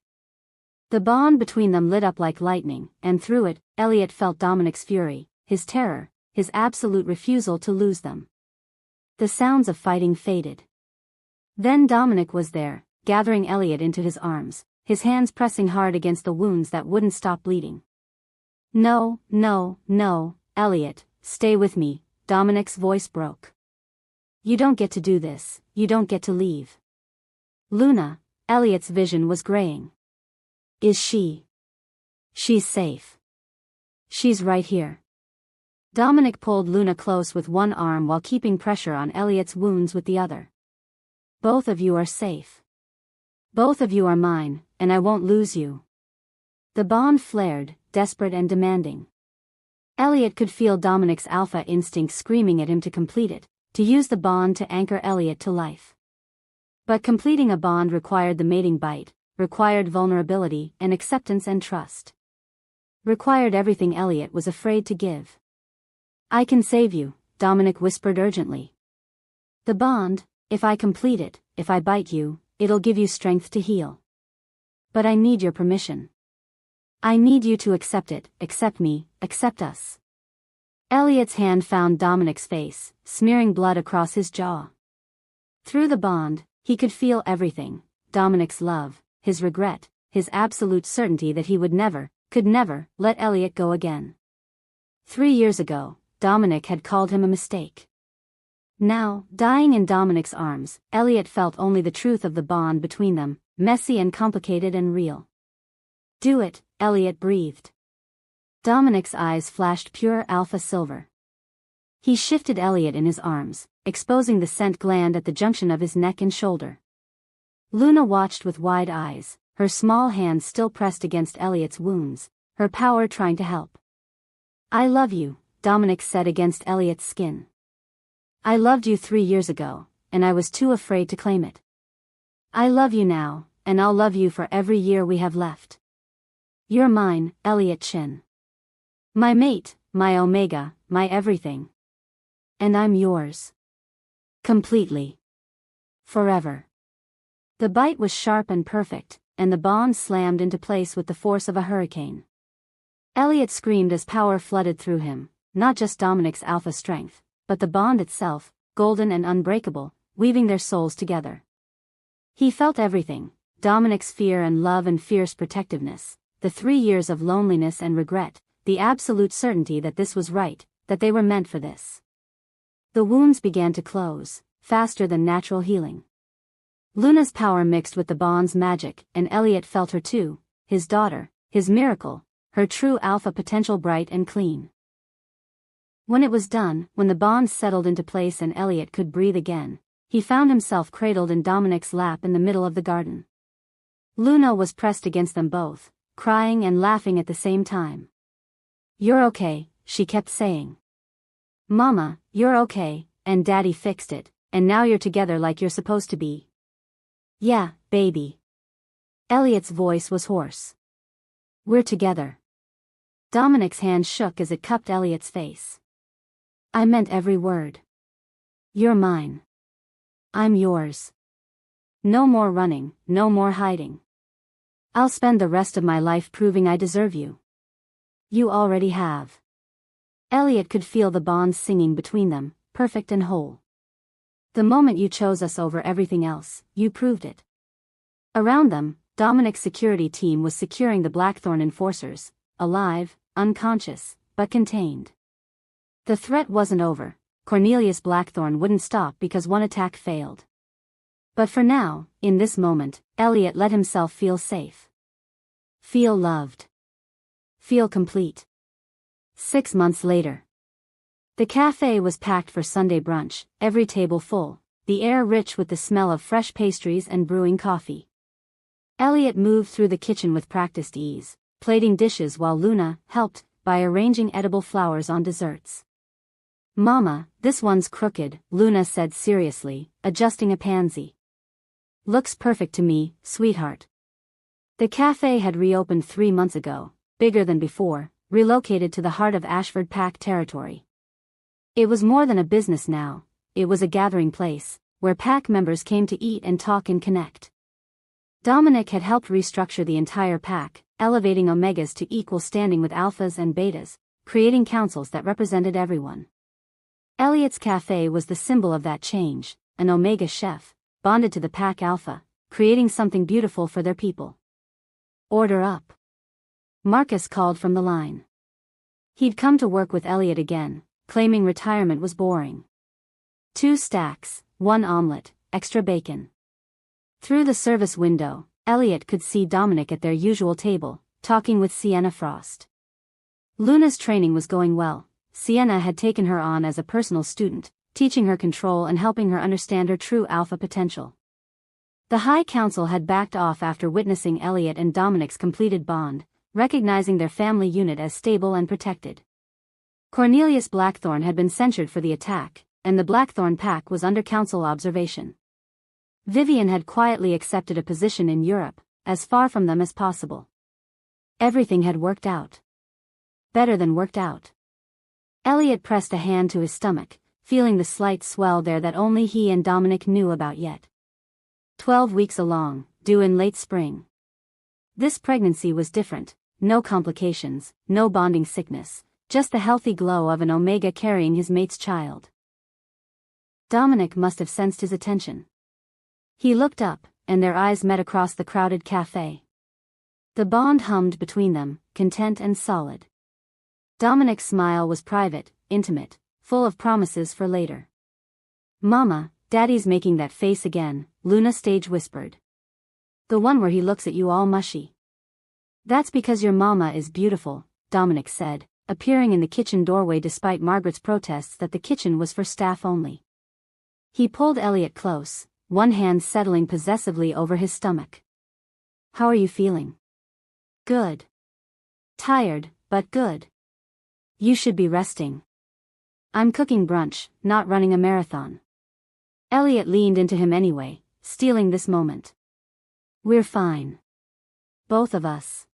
The bond between them lit up like lightning, and through it, Elliot felt Dominic's fury, his terror, his absolute refusal to lose them. The sounds of fighting faded. Then Dominic was there, gathering Elliot into his arms, his hands pressing hard against the wounds that wouldn't stop bleeding. No, no, no, Elliot, stay with me, Dominic's voice broke. You don't get to do this, you don't get to leave. Luna, Elliot's vision was graying. Is she? She's safe. She's right here. Dominic pulled Luna close with one arm while keeping pressure on Elliot's wounds with the other. Both of you are safe. Both of you are mine, and I won't lose you. The bond flared, desperate and demanding. Elliot could feel Dominic's alpha instinct screaming at him to complete it, to use the bond to anchor Elliot to life. But completing a bond required the mating bite, required vulnerability and acceptance and trust. Required everything Elliot was afraid to give. I can save you, Dominic whispered urgently. The bond, if I complete it, if I bite you, it'll give you strength to heal. But I need your permission. I need you to accept it, accept me, accept us. Elliot's hand found Dominic's face, smearing blood across his jaw. Through the bond, he could feel everything: Dominic's love, his regret, his absolute certainty that he would never, could never, let Elliot go again. 3 years ago, Dominic had called him a mistake. Now, dying in Dominic's arms, Elliot felt only the truth of the bond between them, messy and complicated and real. Do it, Elliot breathed. Dominic's eyes flashed pure alpha silver. He shifted Elliot in his arms, exposing the scent gland at the junction of his neck and shoulder. Luna watched with wide eyes, her small hands still pressed against Elliot's wounds, her power trying to help. I love you, Dominic said against Elliot's skin. I loved you 3 years ago, and I was too afraid to claim it. I love you now, and I'll love you for every year we have left. You're mine, Elliot Chin. My mate, my omega, my everything. And I'm yours. Completely. Forever. The bite was sharp and perfect, and the bond slammed into place with the force of a hurricane. Elliot screamed as power flooded through him, not just Dominic's alpha strength, but the bond itself, golden and unbreakable, weaving their souls together. He felt everything: Dominic's fear and love and fierce protectiveness, the 3 years of loneliness and regret, the absolute certainty that this was right, that they were meant for this. The wounds began to close, faster than natural healing. Luna's power mixed with the bond's magic, and Elliot felt her too, his daughter, his miracle, her true alpha potential bright and clean. When it was done, when the bond settled into place and Elliot could breathe again, he found himself cradled in Dominic's lap in the middle of the garden. Luna was pressed against them both, crying and laughing at the same time. You're okay, she kept saying. Mama, you're okay, and Daddy fixed it, and now you're together like you're supposed to be. Yeah, baby. Elliot's voice was hoarse. We're together. Dominic's hand shook as it cupped Elliot's face. I meant every word. You're mine. I'm yours. No more running, no more hiding. I'll spend the rest of my life proving I deserve you. You already have. Elliot could feel the bonds singing between them, perfect and whole. The moment you chose us over everything else, you proved it. Around them, Dominic's security team was securing the Blackthorn enforcers, alive, unconscious, but contained. The threat wasn't over. Cornelius Blackthorn wouldn't stop because one attack failed. But for now, in this moment, Elliot let himself feel safe. Feel loved. Feel complete. 6 months later. The cafe was packed for Sunday brunch, every table full, the air rich with the smell of fresh pastries and brewing coffee. Elliot moved through the kitchen with practiced ease, plating dishes while Luna helped by arranging edible flowers on desserts. Mama, this one's crooked, Luna said seriously, adjusting a pansy. Looks perfect to me, sweetheart. The cafe had reopened 3 months ago, bigger than before, relocated to the heart of Ashford Pack territory. It was more than a business now, it was a gathering place, where Pack members came to eat and talk and connect. Dominic had helped restructure the entire Pack, elevating Omegas to equal standing with Alphas and Betas, creating councils that represented everyone. Elliot's cafe was the symbol of that change, an Omega chef, bonded to the Pack Alpha, creating something beautiful for their people. Order up. Marcus called from the line. He'd come to work with Elliot again, claiming retirement was boring. 2 stacks, 1 omelette, extra bacon. Through the service window, Elliot could see Dominic at their usual table, talking with Sienna Frost. Luna's training was going well. Sienna had taken her on as a personal student, teaching her control and helping her understand her true alpha potential. The High Council had backed off after witnessing Elliot and Dominic's completed bond, recognizing their family unit as stable and protected. Cornelius Blackthorne had been censured for the attack, and the Blackthorne pack was under council observation. Vivian had quietly accepted a position in Europe, as far from them as possible. Everything had worked out. Better than worked out. Elliot pressed a hand to his stomach, feeling the slight swell there that only he and Dominic knew about yet. 12 weeks along, due in late spring. This pregnancy was different, no complications, no bonding sickness, just the healthy glow of an Omega carrying his mate's child. Dominic must have sensed his attention. He looked up, and their eyes met across the crowded cafe. The bond hummed between them, content and solid. Dominic's smile was private, intimate, full of promises for later. "Mama, Daddy's making that face again," Luna stage whispered. "The one where he looks at you all mushy." "That's because your mama is beautiful," Dominic said, appearing in the kitchen doorway despite Margaret's protests that the kitchen was for staff only. He pulled Elliot close, one hand settling possessively over his stomach. "How are you feeling?" "Good. Tired, but good. You should be resting." "I'm cooking brunch, not running a marathon." Elliot leaned into him anyway, stealing this moment. "We're fine. Both of us."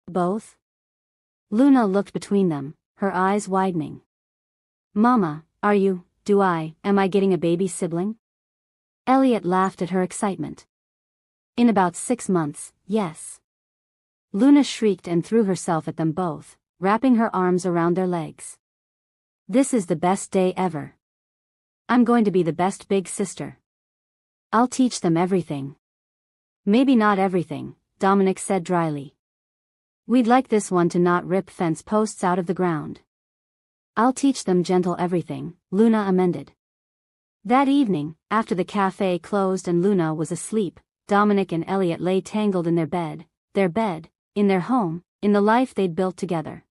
"Both?" Luna looked between them, her eyes widening. "Mama, am I getting a baby sibling?" Elliot laughed at her excitement. "In about 6 months, yes." Luna shrieked and threw herself at them both, wrapping her arms around their legs. "This is the best day ever. I'm going to be the best big sister. I'll teach them everything." "Maybe not everything," Dominic said dryly. "We'd like this one to not rip fence posts out of the ground." "I'll teach them gentle everything," Luna amended. That evening, after the cafe closed and Luna was asleep, Dominic and Elliot lay tangled in their bed, in their home, in the life they'd built together.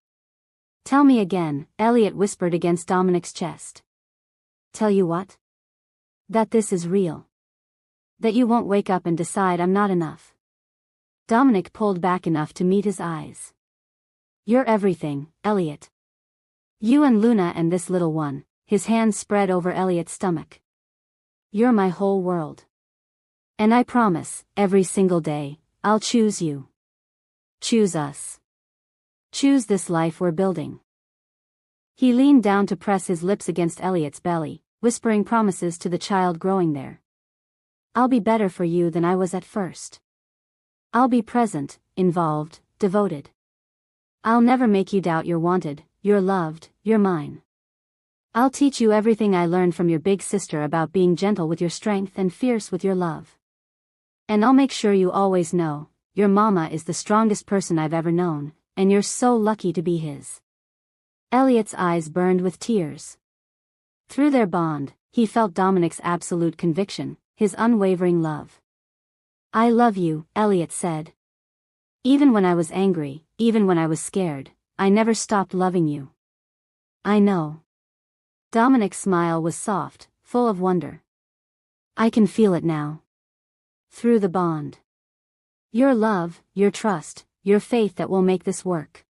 "Tell me again," Elliot whispered against Dominic's chest. "Tell you what?" "That this is real. That you won't wake up and decide I'm not enough." Dominic pulled back enough to meet his eyes. "You're everything, Elliot. You and Luna and this little one," his hands spread over Elliot's stomach. "You're my whole world. And I promise, every single day, I'll choose you. Choose us. Choose this life we're building." He leaned down to press his lips against Elliot's belly, whispering promises to the child growing there. "I'll be better for you than I was at first. I'll be present, involved, devoted. I'll never make you doubt you're wanted, you're loved, you're mine. I'll teach you everything I learned from your big sister about being gentle with your strength and fierce with your love. And I'll make sure you always know, your mama is the strongest person I've ever known, and you're so lucky to be his." Elliot's eyes burned with tears. Through their bond, he felt Dominic's absolute conviction, his unwavering love. "I love you," Elliot said. "Even when I was angry, even when I was scared, I never stopped loving you." "I know." Dominic's smile was soft, full of wonder. "I can feel it now. Through the bond. Your love, your trust, your faith that will make this work.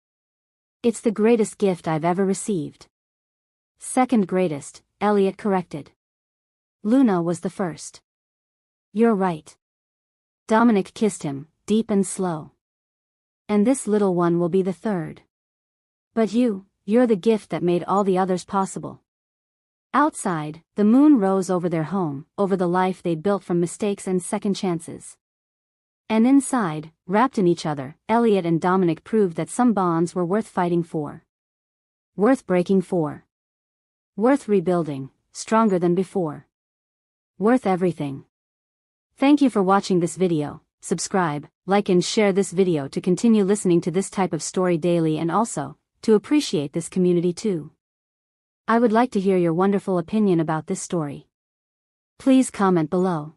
It's the greatest gift I've ever received." "Second greatest," Elliot corrected. Luna was the first. "You're right." Dominic kissed him, deep and slow. "And this little one will be the third. But you're the gift that made all the others possible." Outside, the moon rose over their home, over the life they'd built from mistakes and second chances. And inside, wrapped in each other, Elliot and Dominic proved that some bonds were worth fighting for. Worth breaking for. Worth rebuilding, stronger than before. Worth everything. Thank you for watching this video. Subscribe, like and share this video to continue listening to this type of story daily and also, to appreciate this community too. I would like to hear your wonderful opinion about this story. Please comment below.